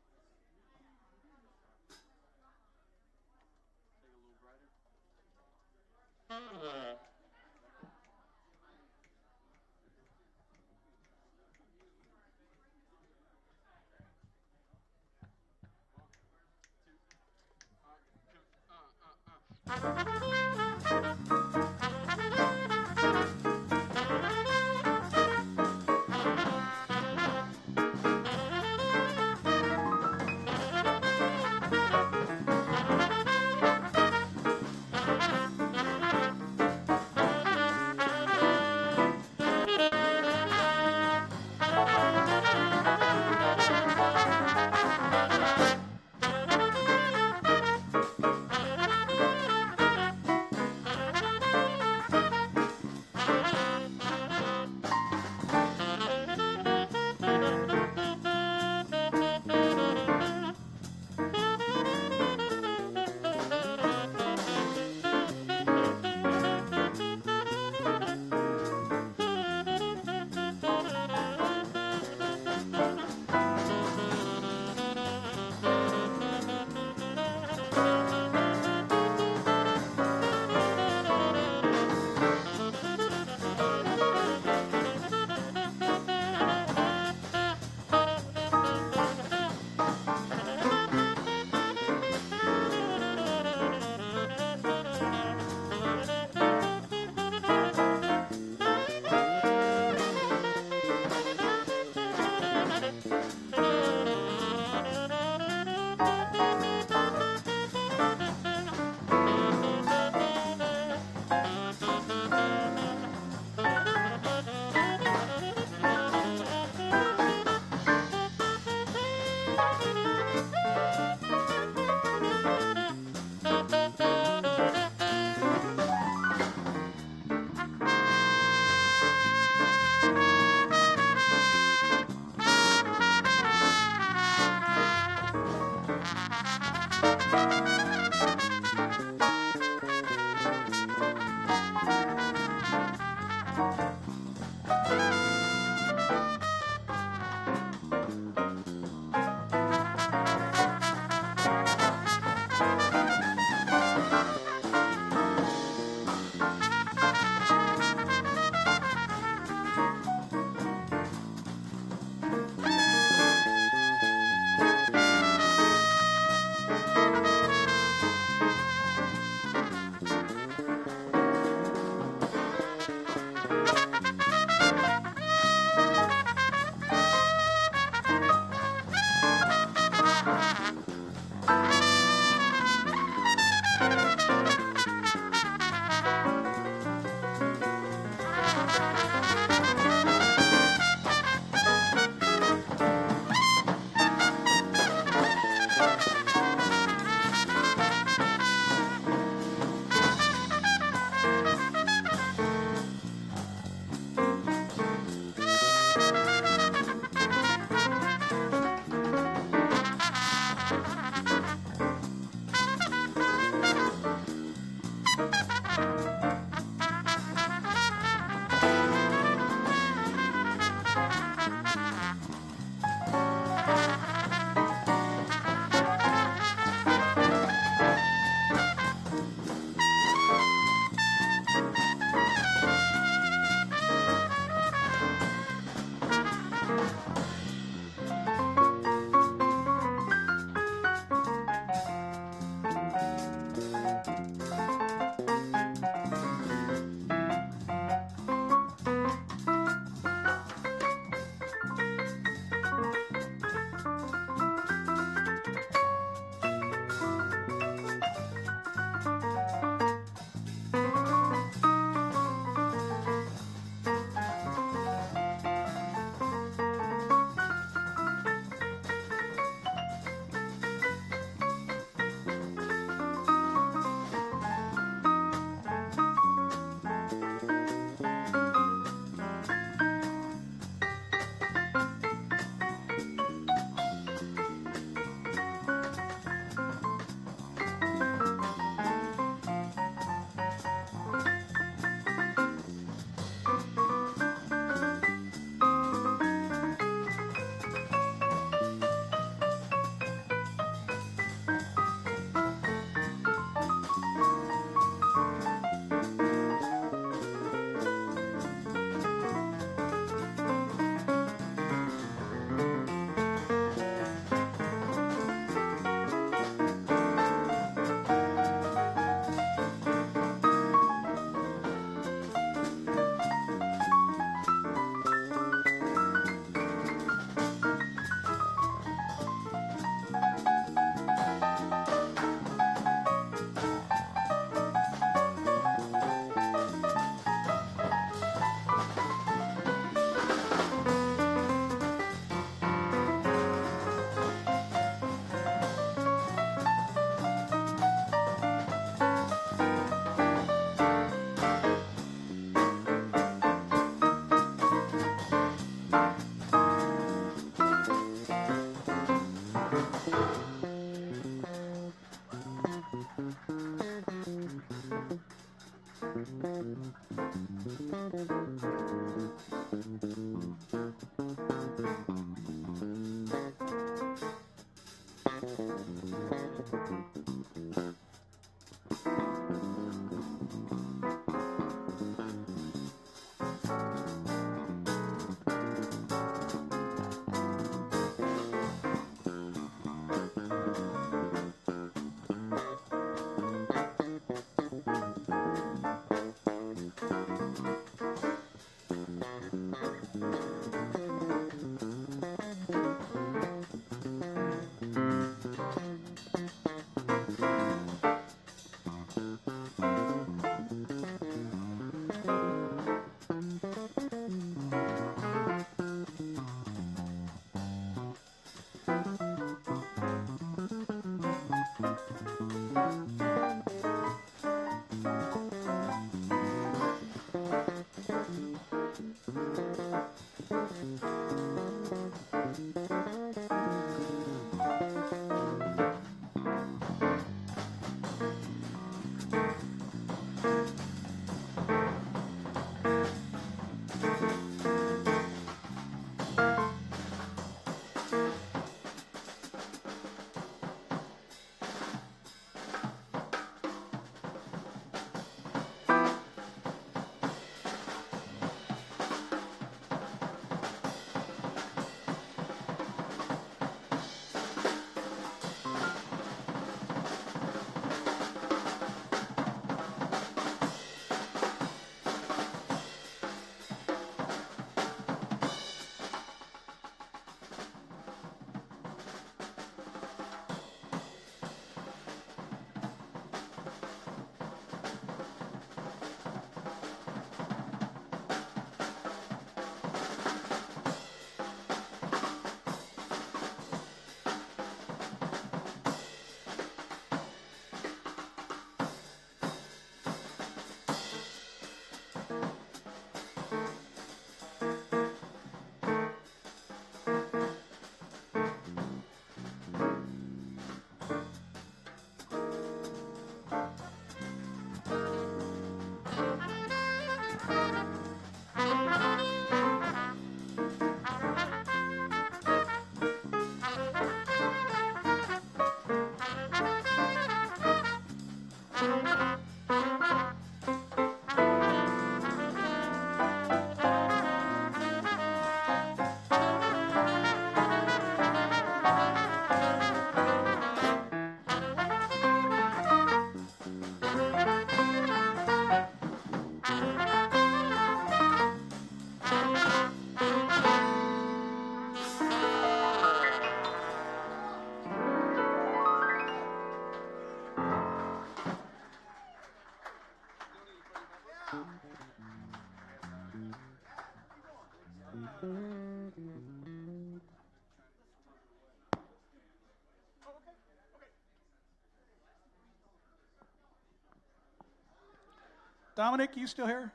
Dominic, you still here?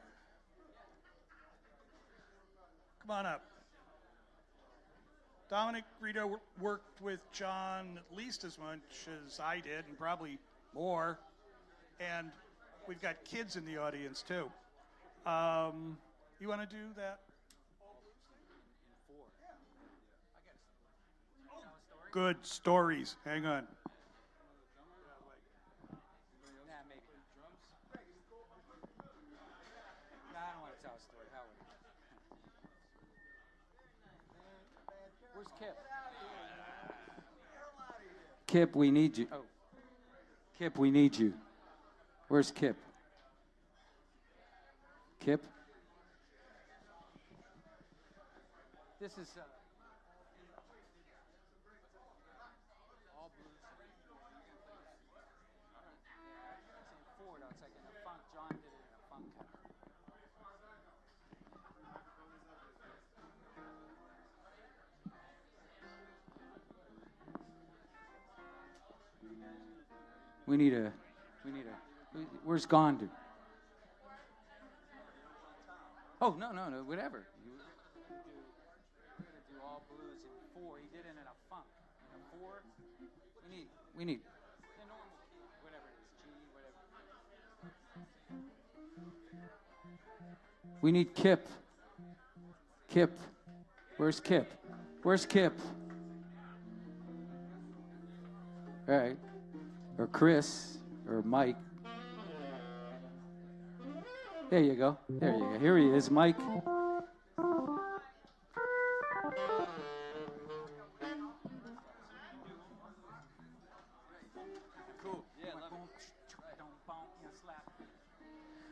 Come on up. Dominic Rito worked with John at least as much as I did, and probably more. And we've got kids in the audience too. You want to do that? Good stories. Hang on. Where's Kip? Kip, we need you. Oh. Kip, we need you. Where's Kip? Kip? This is all blues. It's in Ford. It's like in a funk. John did it in a funk cut. We need a, where's Gondu? Oh, no, whatever. We're gonna do all blues in 4. He did it in a funk. In a 4, we need the normal key, whatever it is, G, whatever. We need Kip. Kip. Where's Kip? Where's Kip? All right. Or Chris. Or Mike. There you go. There you go. Here he is, Mike.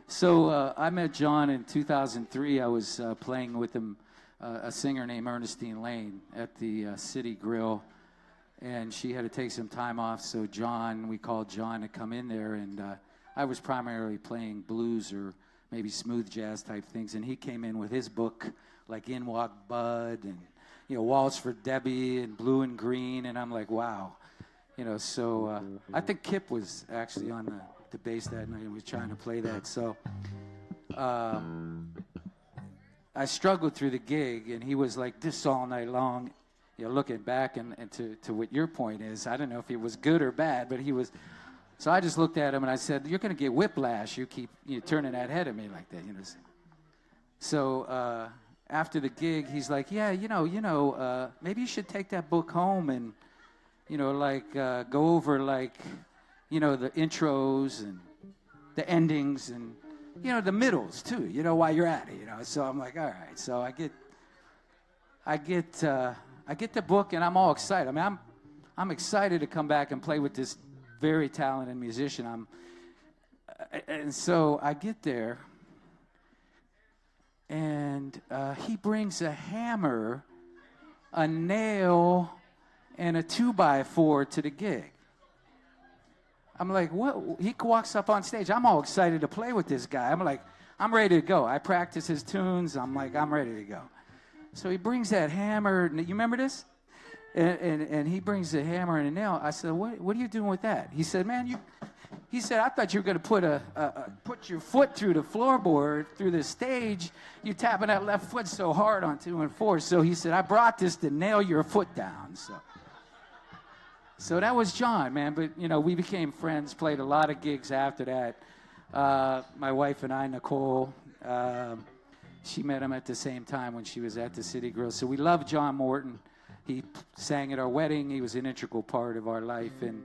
So I met John in 2003. I was playing with him, a singer named Ernestine Lane at the City Grill, and she had to take some time off. So we called John to come in there, and I was primarily playing blues or maybe smooth jazz type things, and he came in with his book, like In Walk Bud, and Waltz for Debbie, and Blue and Green, and I'm like, wow, So I think Kip was actually on the bass that night, and we were trying to play that. So I struggled through the gig, and he was like this all night long. Looking back and to what your point is, I don't know if it was good or bad, but he was. So I just looked at him and I said, "You're going to get whiplash. You keep turning that head at me like that." So after the gig, he's like, "Yeah, maybe you should take that book home and, go over the intros and the endings and, the middles too. While you're at it. So I'm like, all right. So I get the book and I'm all excited. I mean, I'm excited to come back and play with this very talented musician. And so I get there, and he brings a hammer, a nail, and a 2x4 to the gig. I'm like, what? He walks up on stage. I'm all excited to play with this guy. I'm like, I'm ready to go. I practice his tunes. I'm like, I'm ready to go. So he brings that hammer. You remember this? And he brings the hammer and a nail. I said, what are you doing with that? He said, man, he said, I thought you were going to put your foot through the floorboard, through the stage. You're tapping that left foot so hard on 2 and 4. So he said, I brought this to nail your foot down. So that was John, man. But, we became friends, played a lot of gigs after that. My wife and I, Nicole, she met him at the same time when she was at the City Grill. So we love John Morton. He sang at our wedding. He was an integral part of our life, and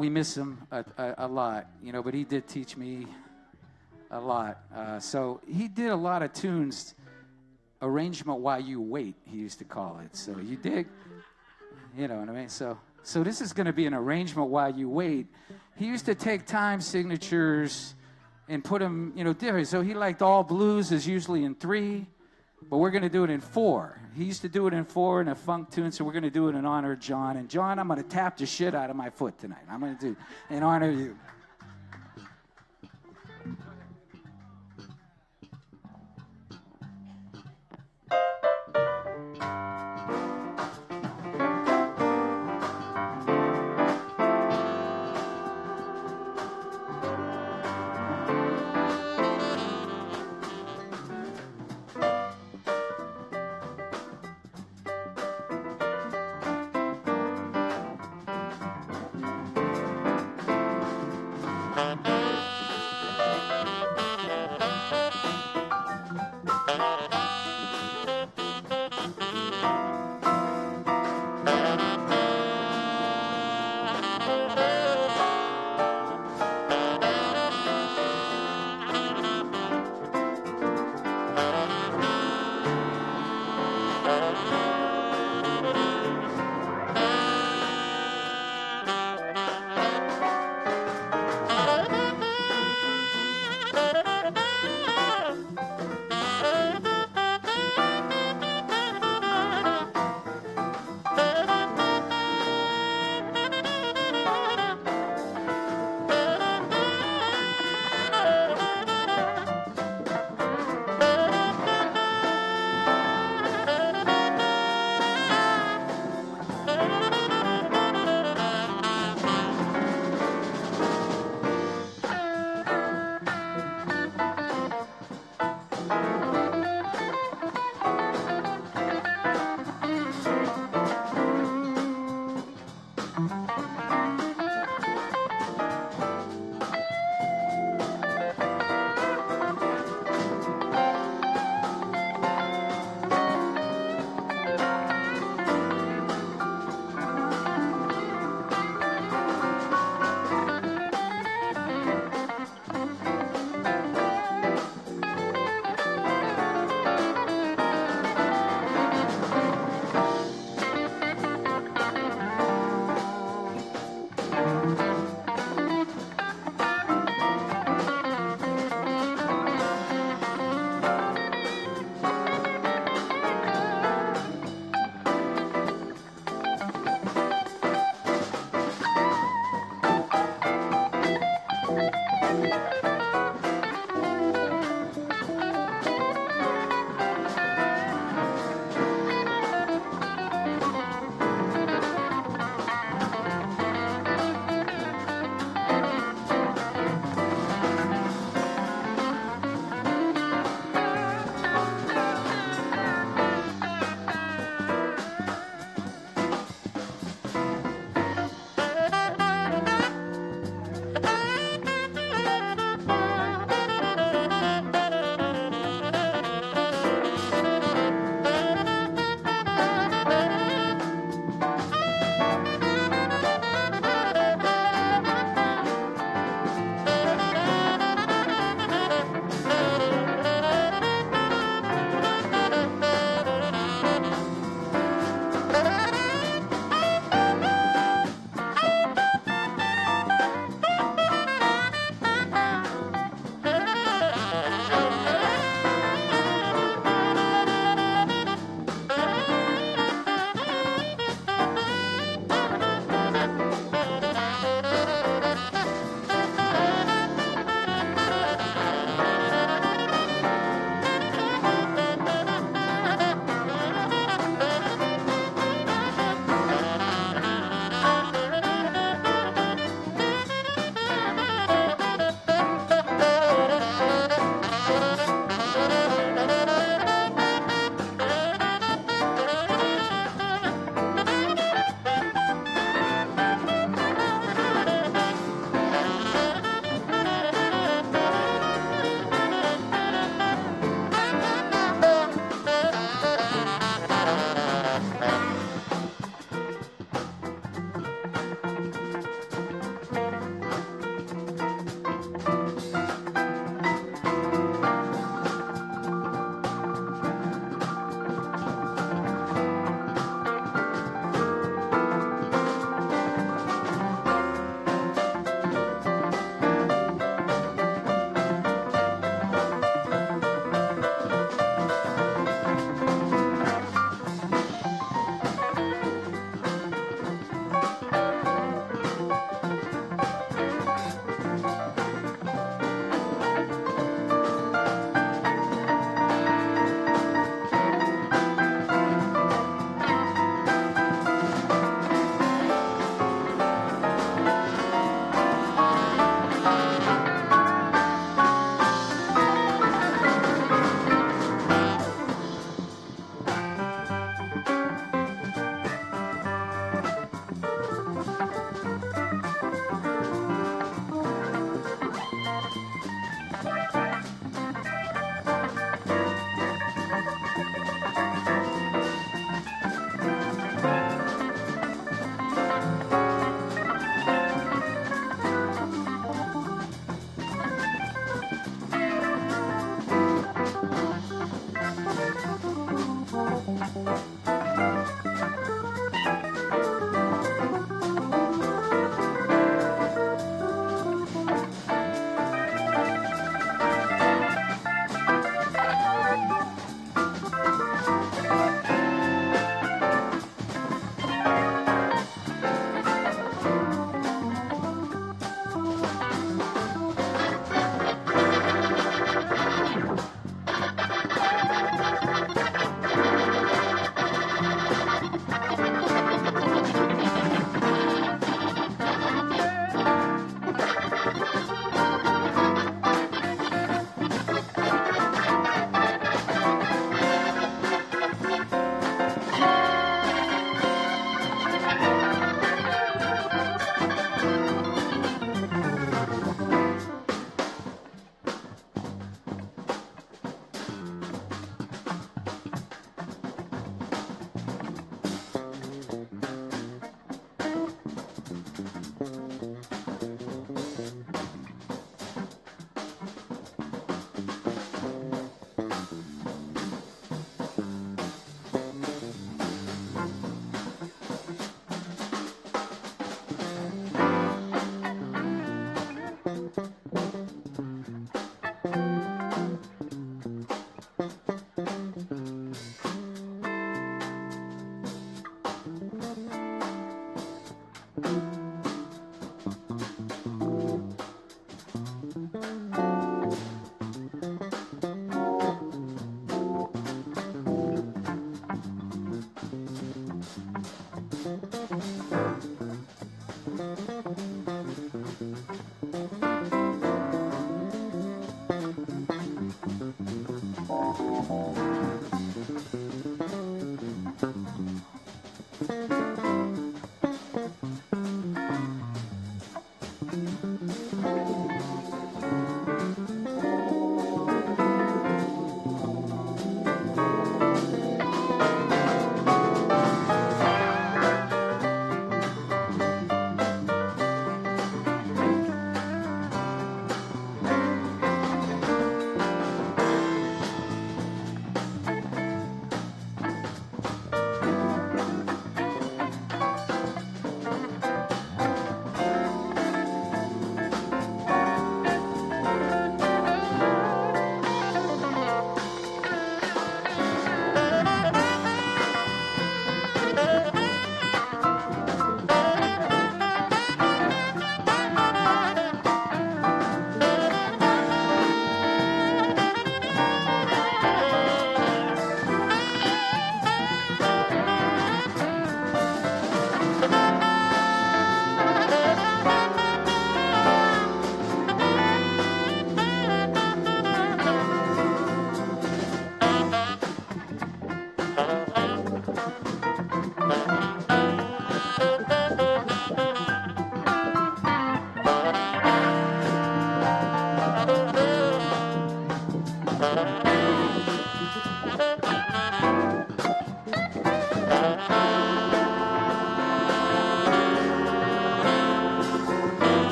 we miss him a lot, but he did teach me a lot. So he did a lot of tunes, arrangement while you wait, he used to call it. So you dig? You know what I mean? So this is going to be an arrangement while you wait. He used to take time signatures and put them, different. So he liked all blues is usually in 3. But we're going to do it in 4. He used to do it in 4 in a funk tune, so we're going to do it in honor of John. And John, I'm going to tap the shit out of my foot tonight. I'm going to do it in honor of you.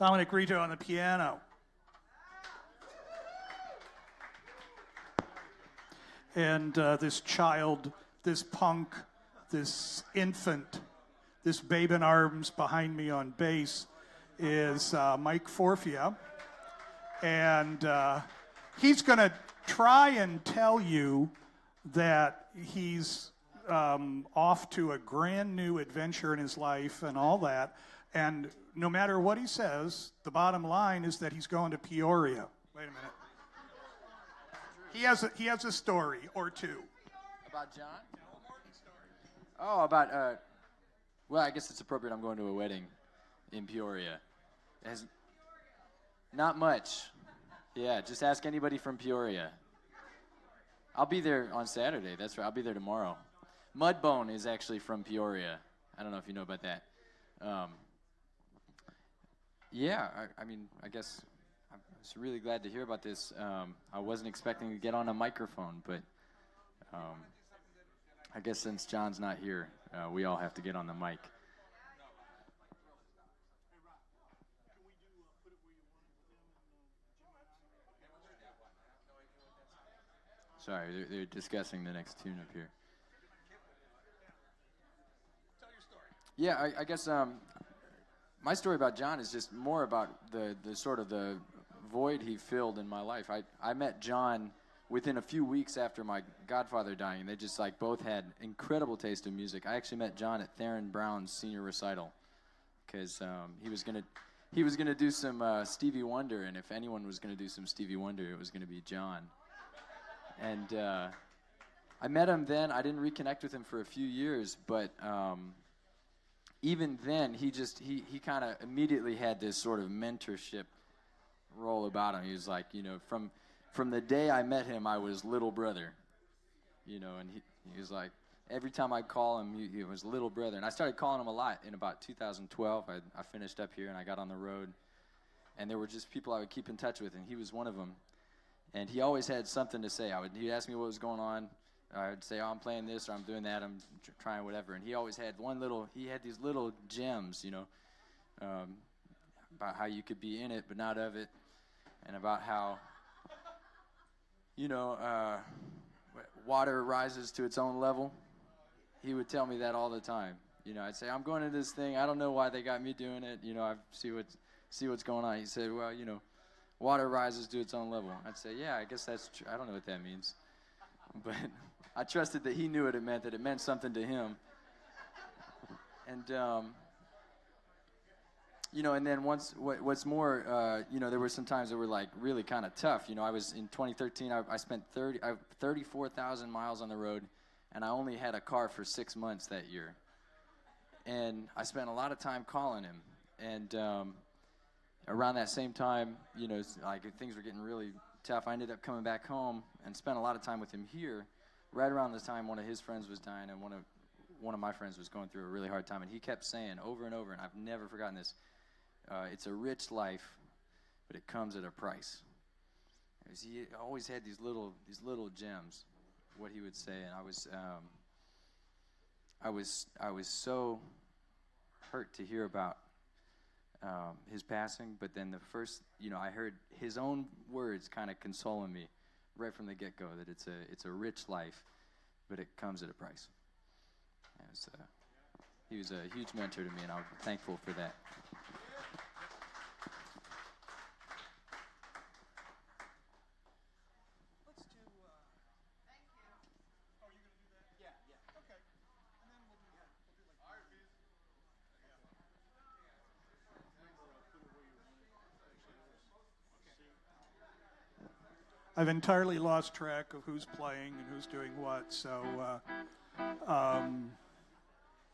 Dominic Rito on the piano. And this child, this punk, this infant, this babe in arms behind me on bass is Mike Forfia. And he's going to try and tell you that he's off to a brand new adventure in his life and all that. And no matter what he says, the bottom line is that he's going to Peoria. Wait a minute. He has a story or two. About John? Oh, about, well, I guess it's appropriate I'm going to a wedding in Peoria. It has not much. Yeah, just ask anybody from Peoria. I'll be there on Saturday. That's right. I'll be there tomorrow. Mudbone is actually from Peoria. I don't know if you know about that. Yeah, I mean, I guess I was really glad to hear about this. I wasn't expecting to get on a microphone, but I guess since John's not here, we all have to get on the mic. Sorry, they're discussing the next tune up here. Tell your story. Yeah, I guess my story about John is just more about the sort of the void he filled in my life. I met John within a few weeks after my godfather dying. They just like both had incredible taste in music. I actually met John at Theron Brown's senior recital because he was gonna do some Stevie Wonder, and if anyone was gonna do some Stevie Wonder, it was gonna be John. And I met him then. I didn't reconnect with him for a few years, but even then, he kind of immediately had this sort of mentorship role about him. He was like, you know, from the day I met him, I was little brother, you know, and he was like, every time I'd call him, he was little brother. And I started calling him a lot in about 2012. I finished up here and I got on the road, and there were just people I would keep in touch with, and he was one of them. And he always had something to say. He'd ask me what was going on. I would say, oh, I'm playing this, or I'm doing that, I'm trying whatever. And he always had he had these little gems, you know, about how you could be in it but not of it, and about how, you know, water rises to its own level. He would tell me that all the time. You know, I'd say, I'm going to this thing. I don't know why they got me doing it. You know, I see what's going on. He said, well, you know, water rises to its own level. I'd say, yeah, I guess that's true. I don't know what that means. But I trusted that he knew what it meant, that it meant something to him. And, you know, and then what's more, you know, there were some times that were like really kind of tough. You know, I was in 2013, I spent 34,000 miles on the road, and I only had a car for 6 months that year. And I spent a lot of time calling him. And, around that same time, you know, like things were getting really tough. I ended up coming back home and spent a lot of time with him here. Right around the time one of his friends was dying and one of my friends was going through a really hard time. And he kept saying over and over, and I've never forgotten this, it's a rich life, but it comes at a price. He always had these little gems, what he would say. And I was so hurt to hear about his passing, but then the first, you know, I heard his own words kind of consoling me right from the get-go that it's a rich life, but it comes at a price. He was a huge mentor to me, and I'm thankful for that. Let's do. Thank you. Oh, you're gonna do that? Yeah. Okay. And then we'll do like. All right, please. I've entirely lost track of who's playing and who's doing what, so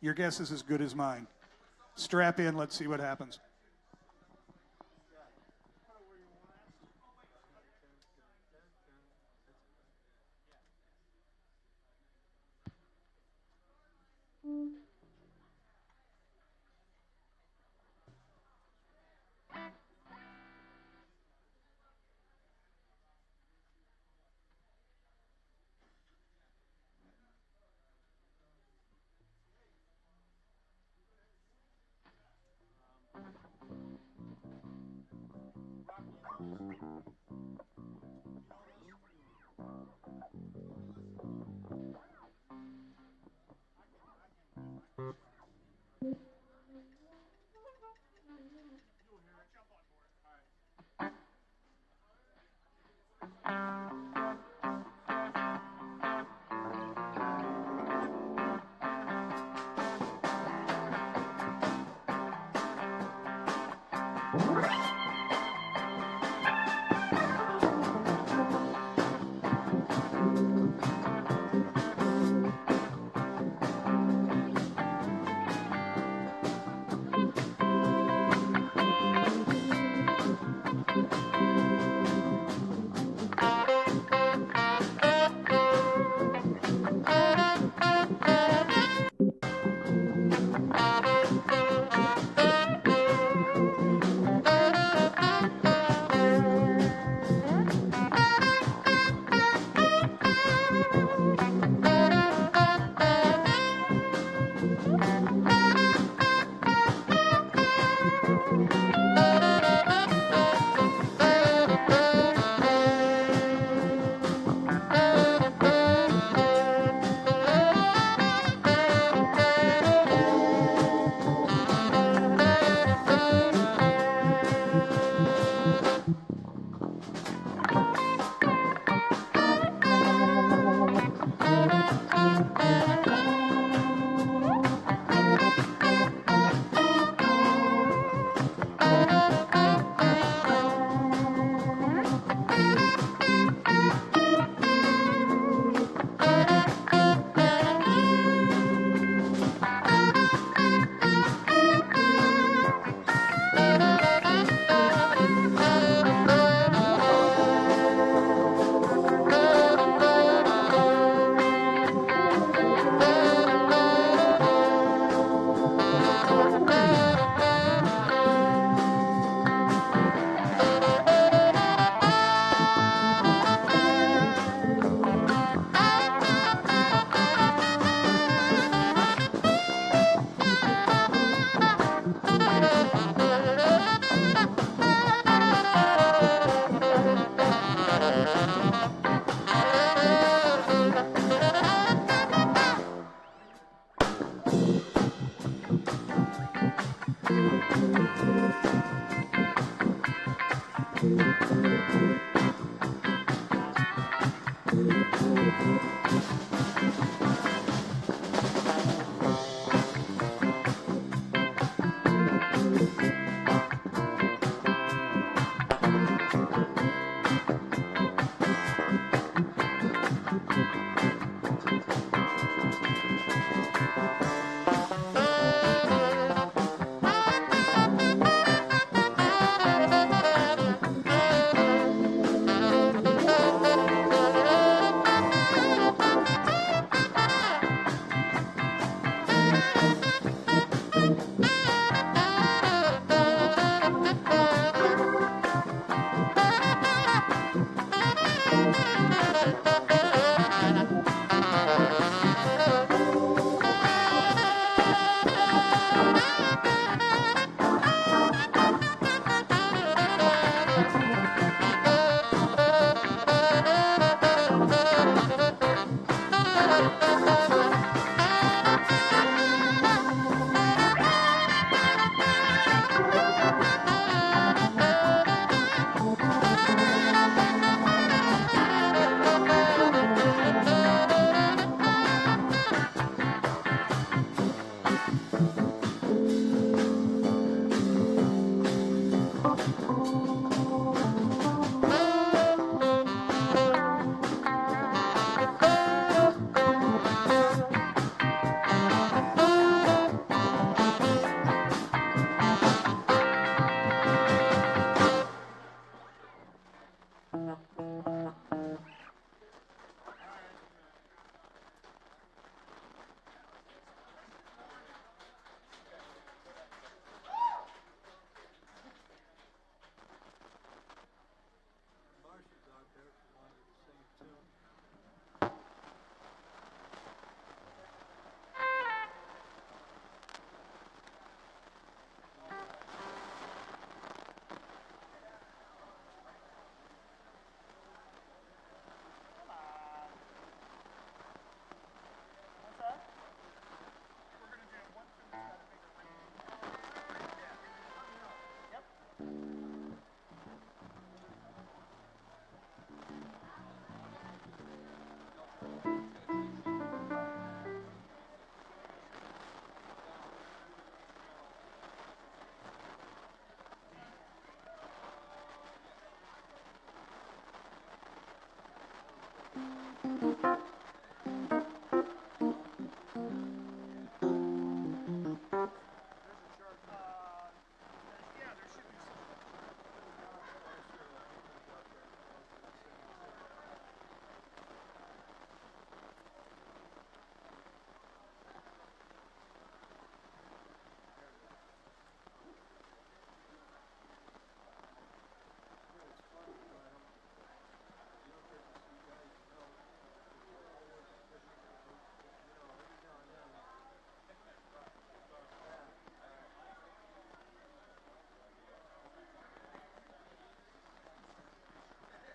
your guess is as good as mine. Strap in, let's see what happens.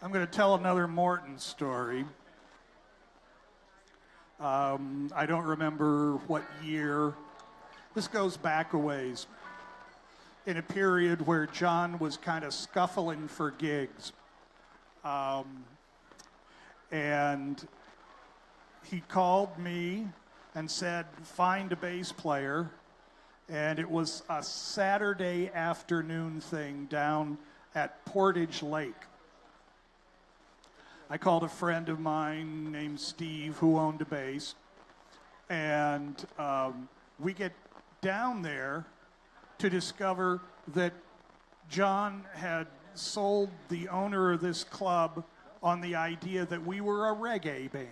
I'm going to tell another Morton story. I don't remember what year. This goes back a ways. In a period where John was kind of scuffling for gigs. And he called me and said, find a bass player. And it was a Saturday afternoon thing down at Portage Lake. I called a friend of mine named Steve who owned a bass. And we get down there to discover that John had sold the owner of this club on the idea that we were a reggae band.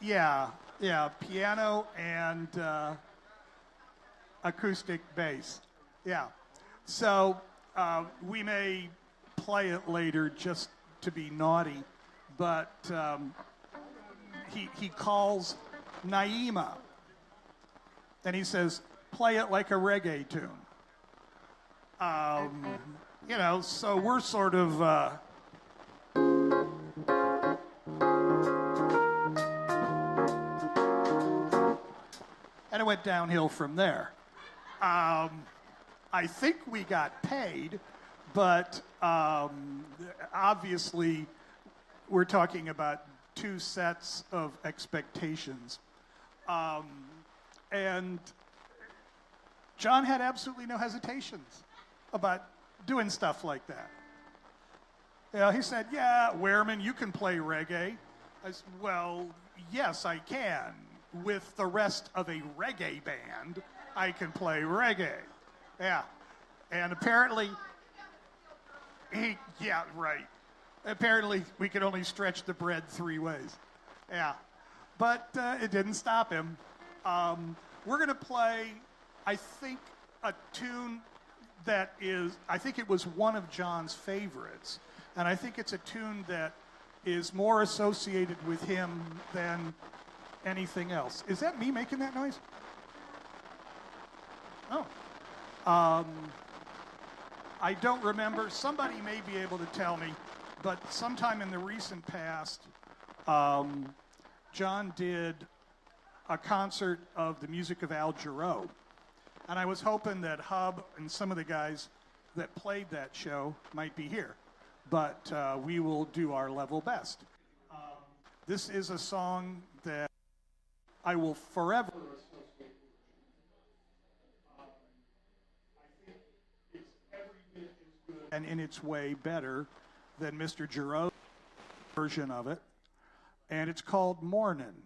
Yeah, piano and acoustic bass. Yeah. So we may play it later just to be naughty, but he calls Naima and he says, play it like a reggae tune. So we're sort of and it went downhill from there. I think we got paid, but obviously we're talking about two sets of expectations. And John had absolutely no hesitations about doing stuff like that. He said, yeah, Wehrman, you can play reggae. I said, well, yes, I can. With the rest of a reggae band, I can play reggae. Yeah. And apparently, apparently we could only stretch the bread 3 ways. Yeah. But it didn't stop him. We're going to play, I think, a tune that is, I think it was one of John's favorites. And I think it's a tune that is more associated with him than anything else. Is that me making that noise? Oh. I don't remember. Somebody may be able to tell me, but sometime in the recent past, John did a concert of the music of Al Jarreau. And I was hoping that Hub and some of the guys that played that show might be here. But we will do our level best. This is a song that I will forever associate with. I think it's every bit as good and in its way better than Mr. Jarreau's version of it. And it's called Mornin'.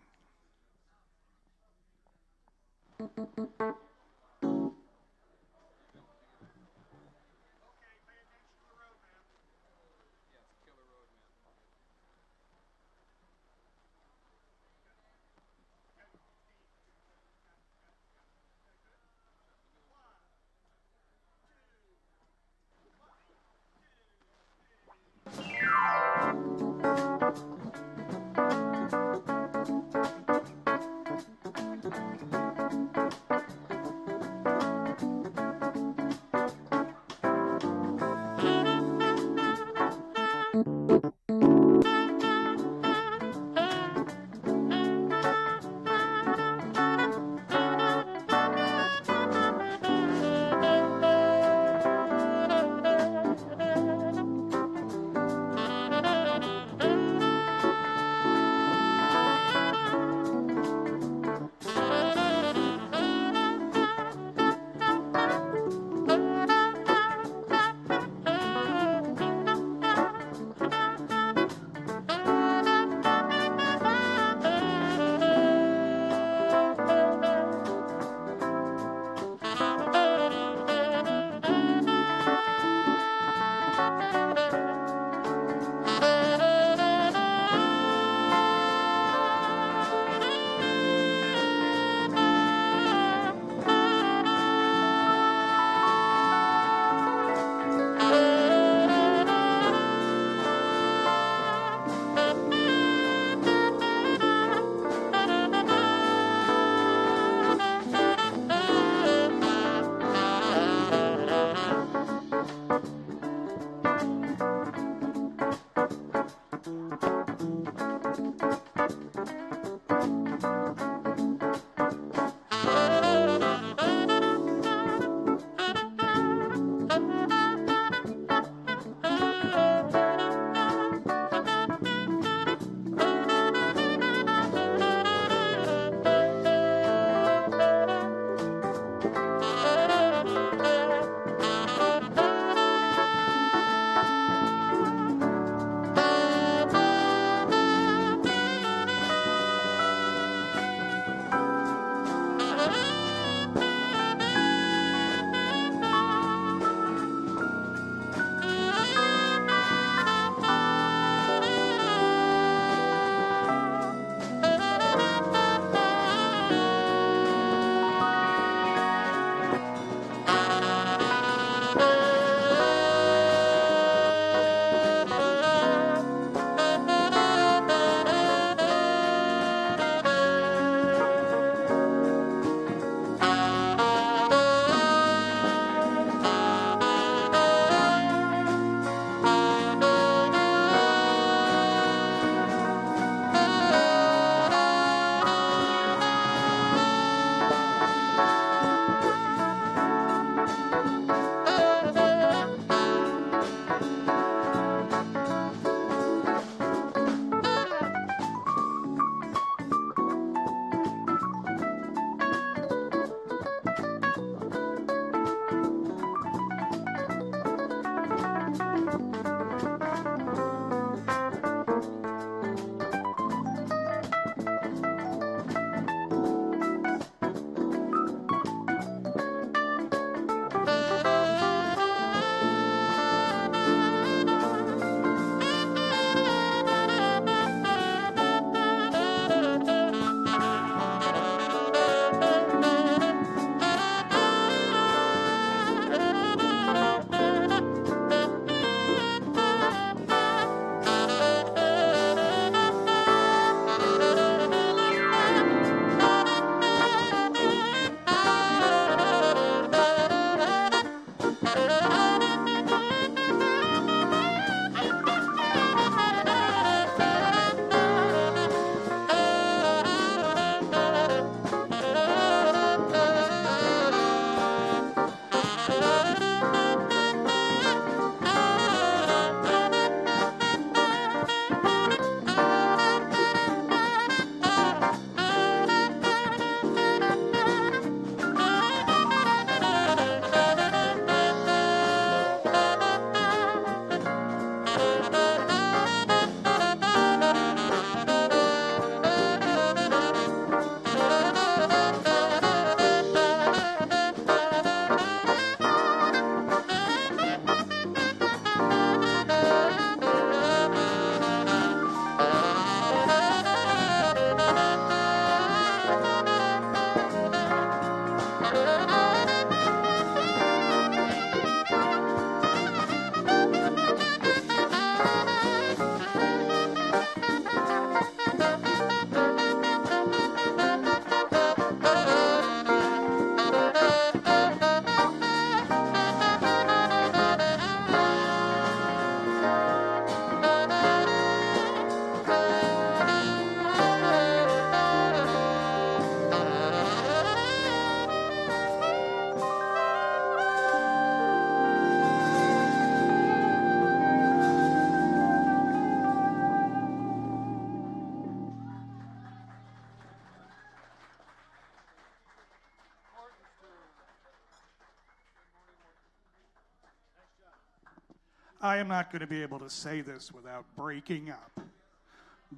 I am not going to be able to say this without breaking up,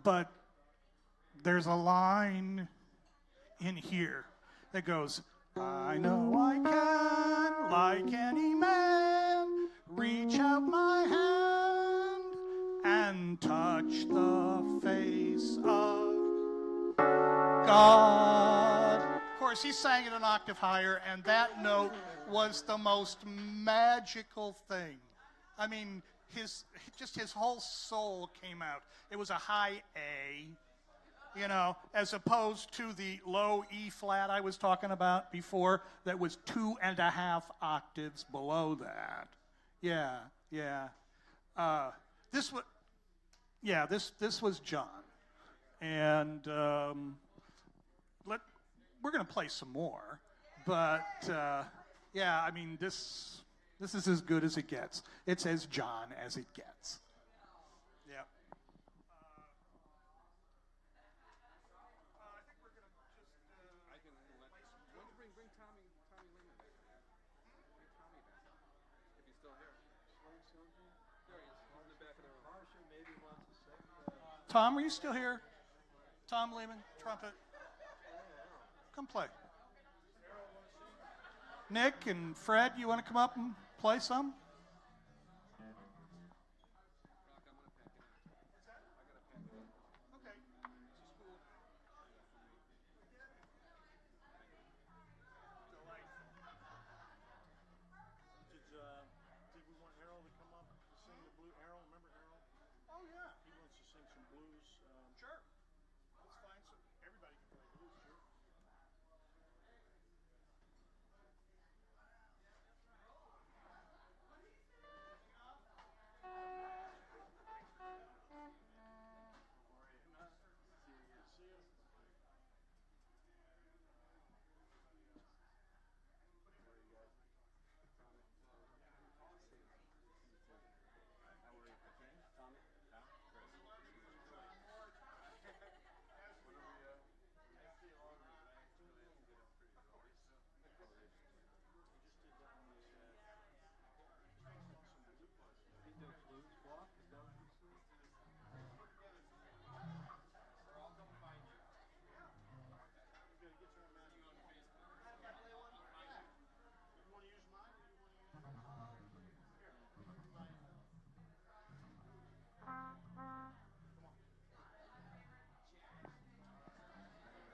but there's a line in here that goes, I know I can, like any man, reach out my hand and touch the face of God. Of course, he sang it an octave higher, and that note was the most magical thing. I mean, his whole soul came out. It was a high A, you know, as opposed to the low E flat I was talking about before that was 2.5 octaves below that. Yeah. This was John. And we're going to play some more, but I mean, this is as good as it gets. It's as John as it gets. Yeah. I think we're going to just. I can let. Why don't you bring Tommy Lehman? Bring Tommy back. If he's still here. There he is. He's in the back of the room. Marcia maybe wants to sing. Tom, are you still here? Tom Lehman, trumpet. Come play. Nick and Fred, you want to come up and play some? Did we want Errol to come up to sing the blues? Errol, remember Errol? Oh, yeah. He wants to sing some blues. Sure. That's fine. So everybody can play blues, sure.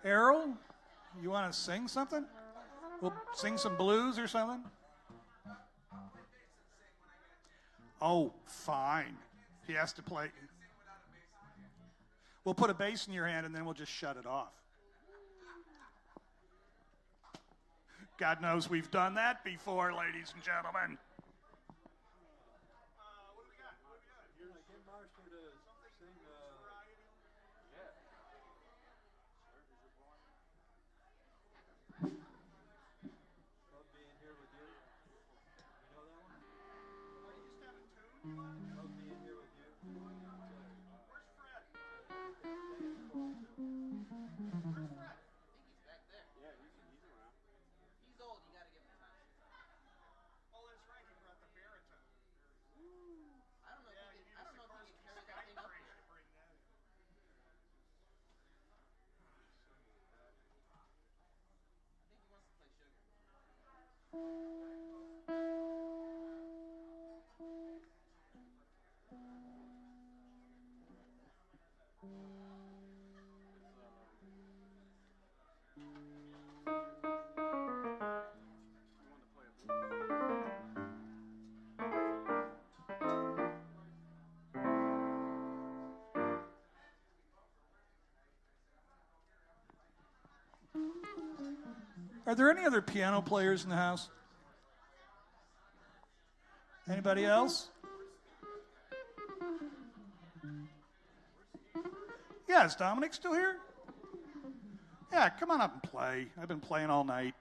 Errol, you want to sing something? We'll sing some blues or something? Oh, fine. He has to play. We'll put a bass in your hand and then we'll just shut it off. God knows we've done that before, ladies and gentlemen. What do we got? Get Marcia to sing. Love being here with you. You know that one? You just have a tune? Love being here with you. Where's Fred? I think he's back there. Yeah, he's around. He's old. You got to give him time. Oh, that's right. He brought the baritone. I don't know if he can carry that thing up there. I think he wants to play Sugar. Are there any other piano players in the house? Anybody else? Yeah, is Dominic still here? Yeah, come on up and play. I've been playing all night.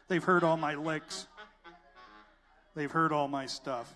They've heard all my licks. They've heard all my stuff.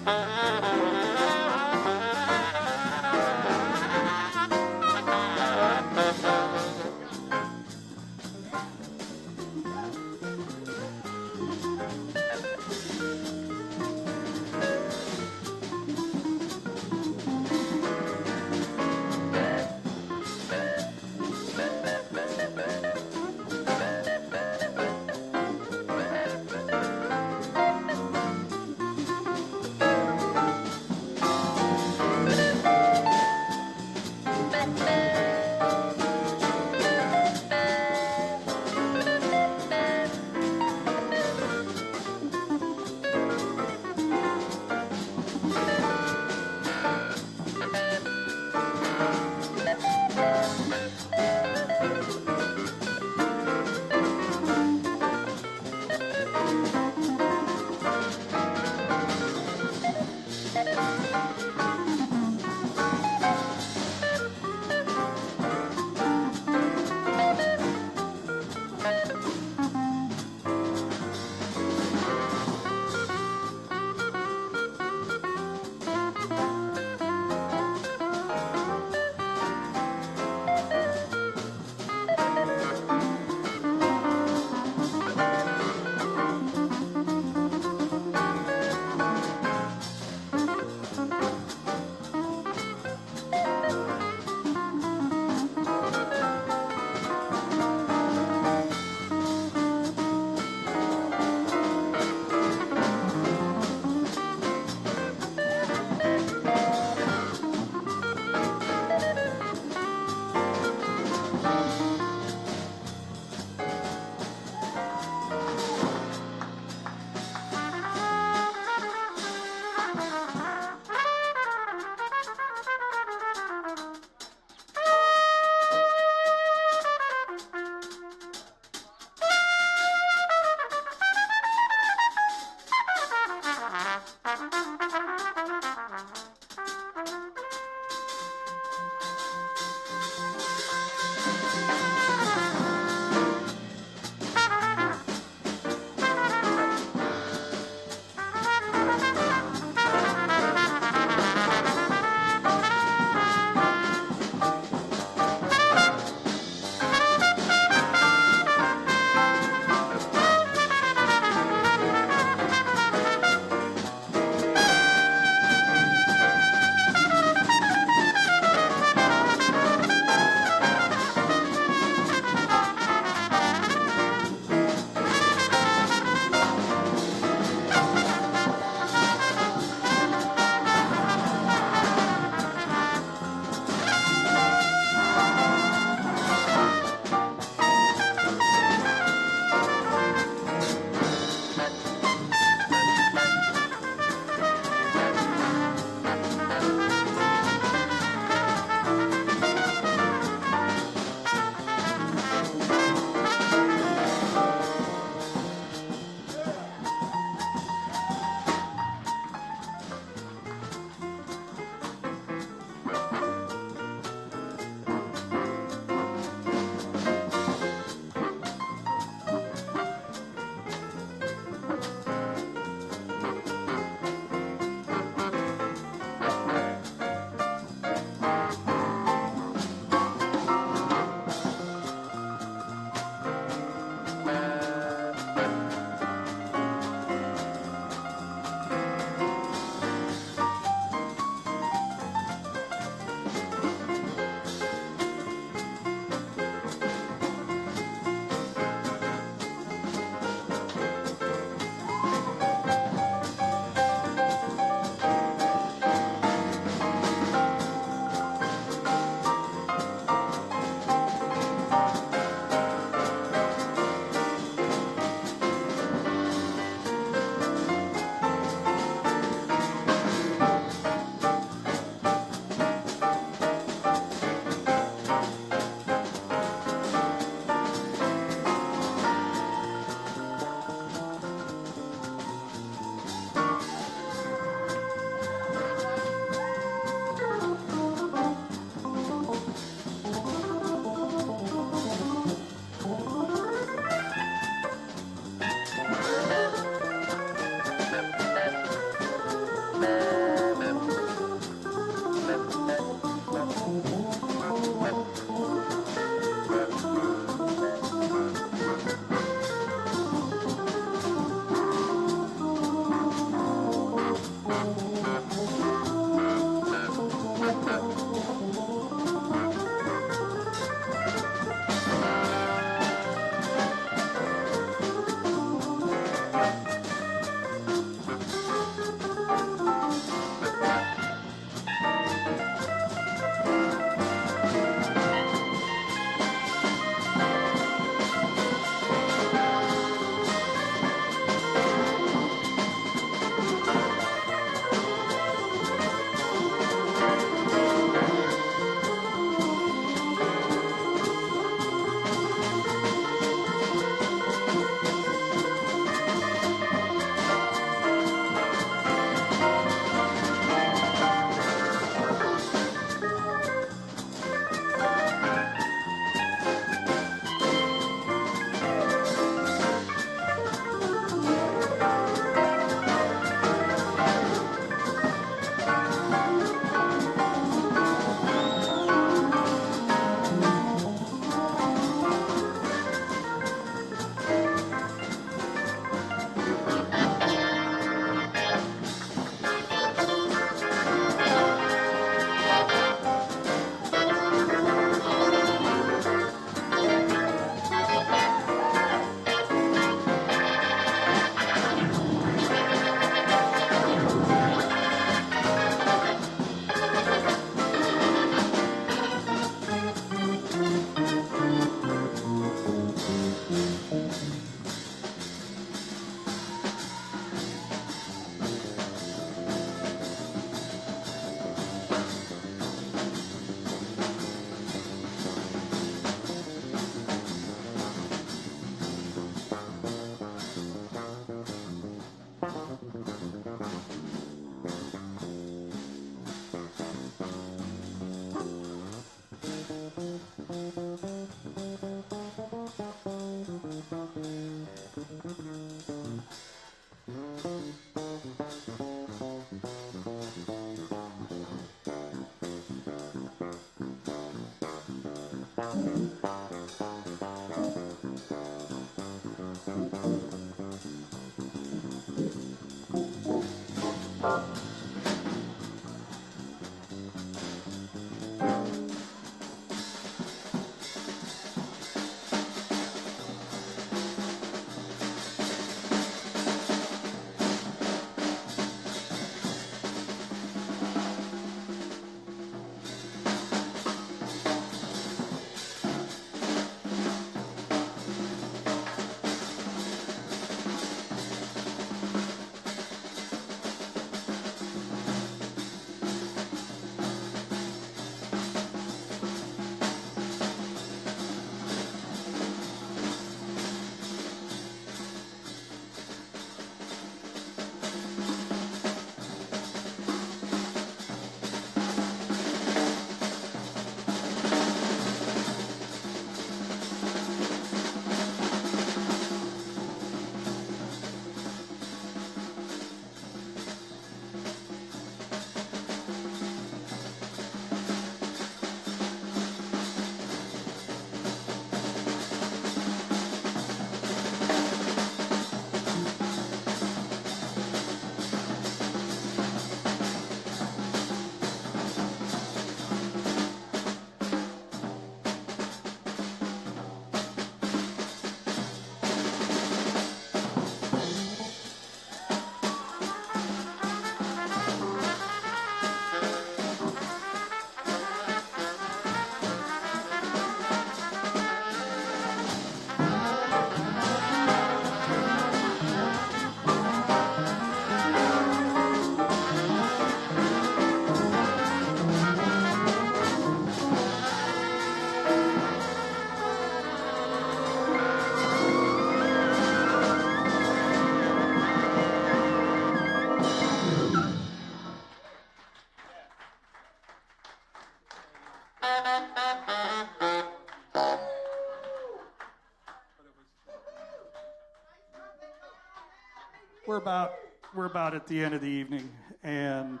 We're about at the end of the evening, and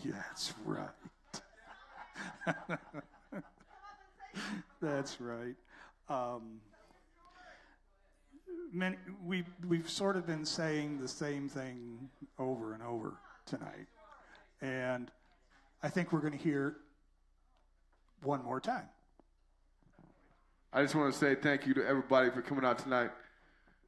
that's right. That's right. We've sort of been saying the same thing over and over tonight, and I think we're going to hear it one more time. I just want to say thank you to everybody for coming out tonight.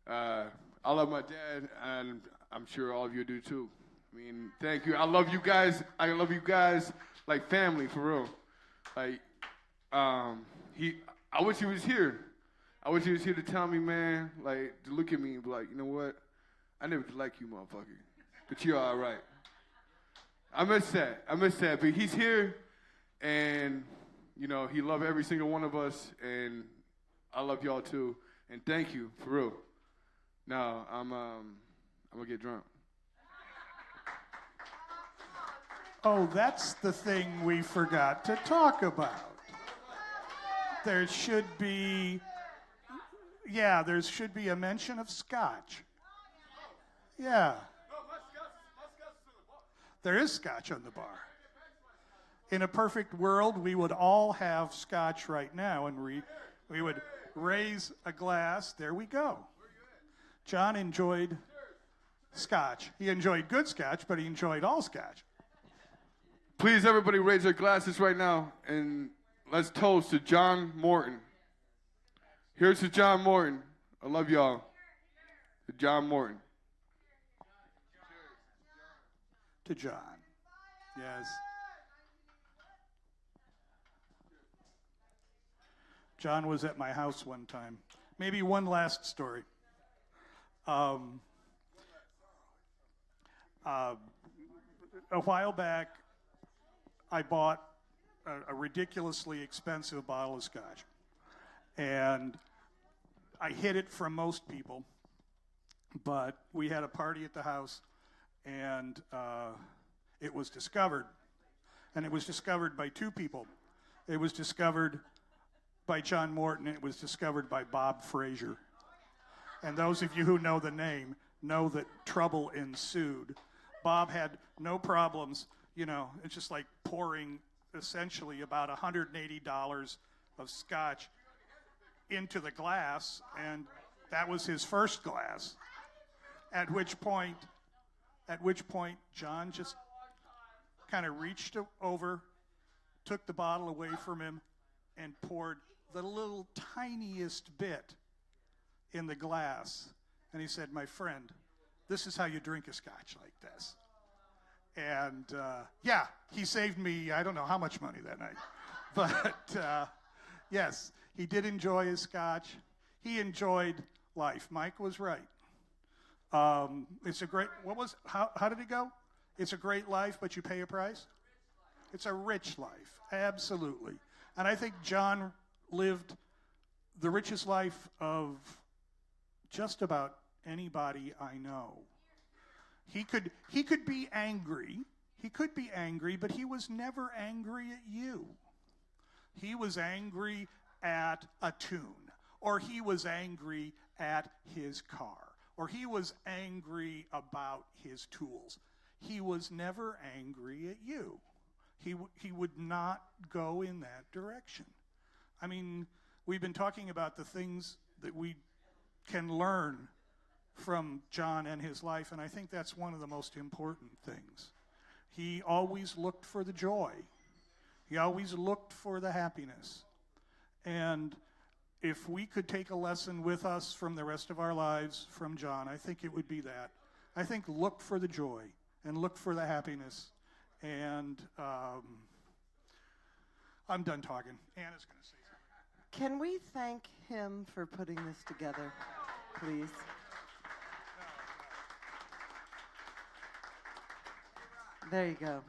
I love my dad, and I'm sure all of you do too. I mean, thank you. I love you guys. I love you guys like family, for real. Like, I wish he was here. I wish he was here to tell me, man, like, to look at me and be like, you know what? I never did like you, motherfucker. But you're all right. I miss that. But he's here, and, you know, he loved every single one of us, and I love y'all too. And thank you, for real. Now, I'm going to get drunk. Oh, that's the thing we forgot to talk about. There should be a mention of scotch. Yeah. There is scotch on the bar. In a perfect world, we would all have scotch right now, and we would raise a glass. There we go. John enjoyed scotch. He enjoyed good scotch, but he enjoyed all scotch. Please, everybody, raise their glasses right now, and let's toast to John Morton. Here's to John Morton. I love y'all. To John Morton. To John. Yes. John was at my house one time. Maybe one last story. A while back, I bought a ridiculously expensive bottle of scotch. And I hid it from most people. But we had a party at the house, and it was discovered. And it was discovered by two people. It was discovered by John Morton, and it was discovered by Bob Frazier. And those of you who know the name know that trouble ensued. Bob had no problems, you know, it's just like pouring essentially about $180 of scotch into the glass, and that was his first glass. At which point John just kind of reached over, took the bottle away from him, and poured the little tiniest bit in the glass. And he said, "My friend, this is how you drink a scotch like this." And yeah, he saved me, I don't know how much money that night. But yes, he did enjoy his scotch. He enjoyed life. Mike was right. It's a great, how did it go? It's a great life, but you pay a price? It's a rich life, absolutely. And I think John lived the richest life of just about anybody I know. He could be angry. He could be angry, but he was never angry at you. He was angry at a tune, or he was angry at his car, or he was angry about his tools. He was never angry at you. He would not go in that direction. I mean, we've been talking about the things that we can learn from John and his life, and I think that's one of the most important things. He always looked for the joy. He always looked for the happiness. And if we could take a lesson with us from the rest of our lives from John, I think it would be that. I think look for the joy and look for the happiness. And I'm done talking. Anna's going to say something. Can we thank him for putting this together, please? There you go.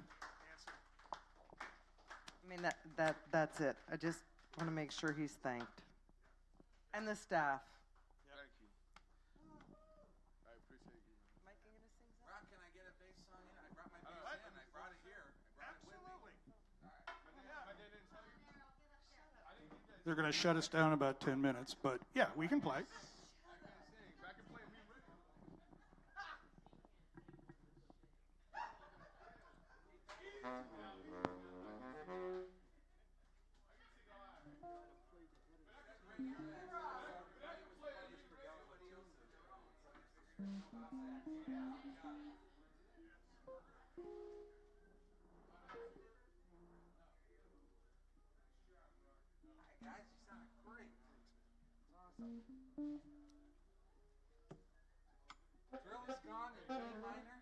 I mean, that's it. I just want to make sure he's thanked. And the staff. Thank you. I appreciate you. Mike, you gonna sing something? Rock, can I get a bass song in? I brought my bass in. I brought it here. I brought Absolutely. it with me. My dad didn't tell you? They're going to shut us down in about 10 minutes, but yeah, we can play. Back and play. We ready. Guys, you sounded great. It's awesome. Drill is gone in B minor.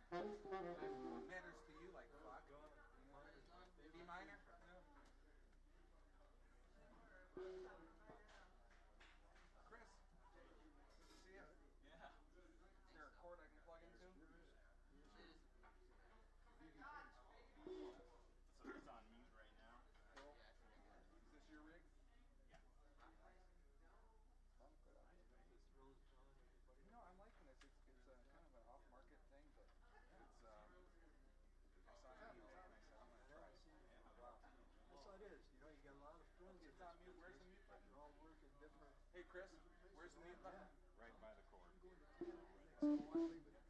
Matters to you like fuck. B minor? Chris, good to see you. Yeah. Is there a cord I can plug into? So it's on mute right now. Is this your rig? You know, I'm liking this. It's kind of an off-market thing, but it's I saw an email and I said I'm gonna try. That's how it is. You know, you got a lot of friends. It's on mute. Where's the mute button? They're all working different. Hey Chris, where's the mute button? Right by the cord. Corny shit.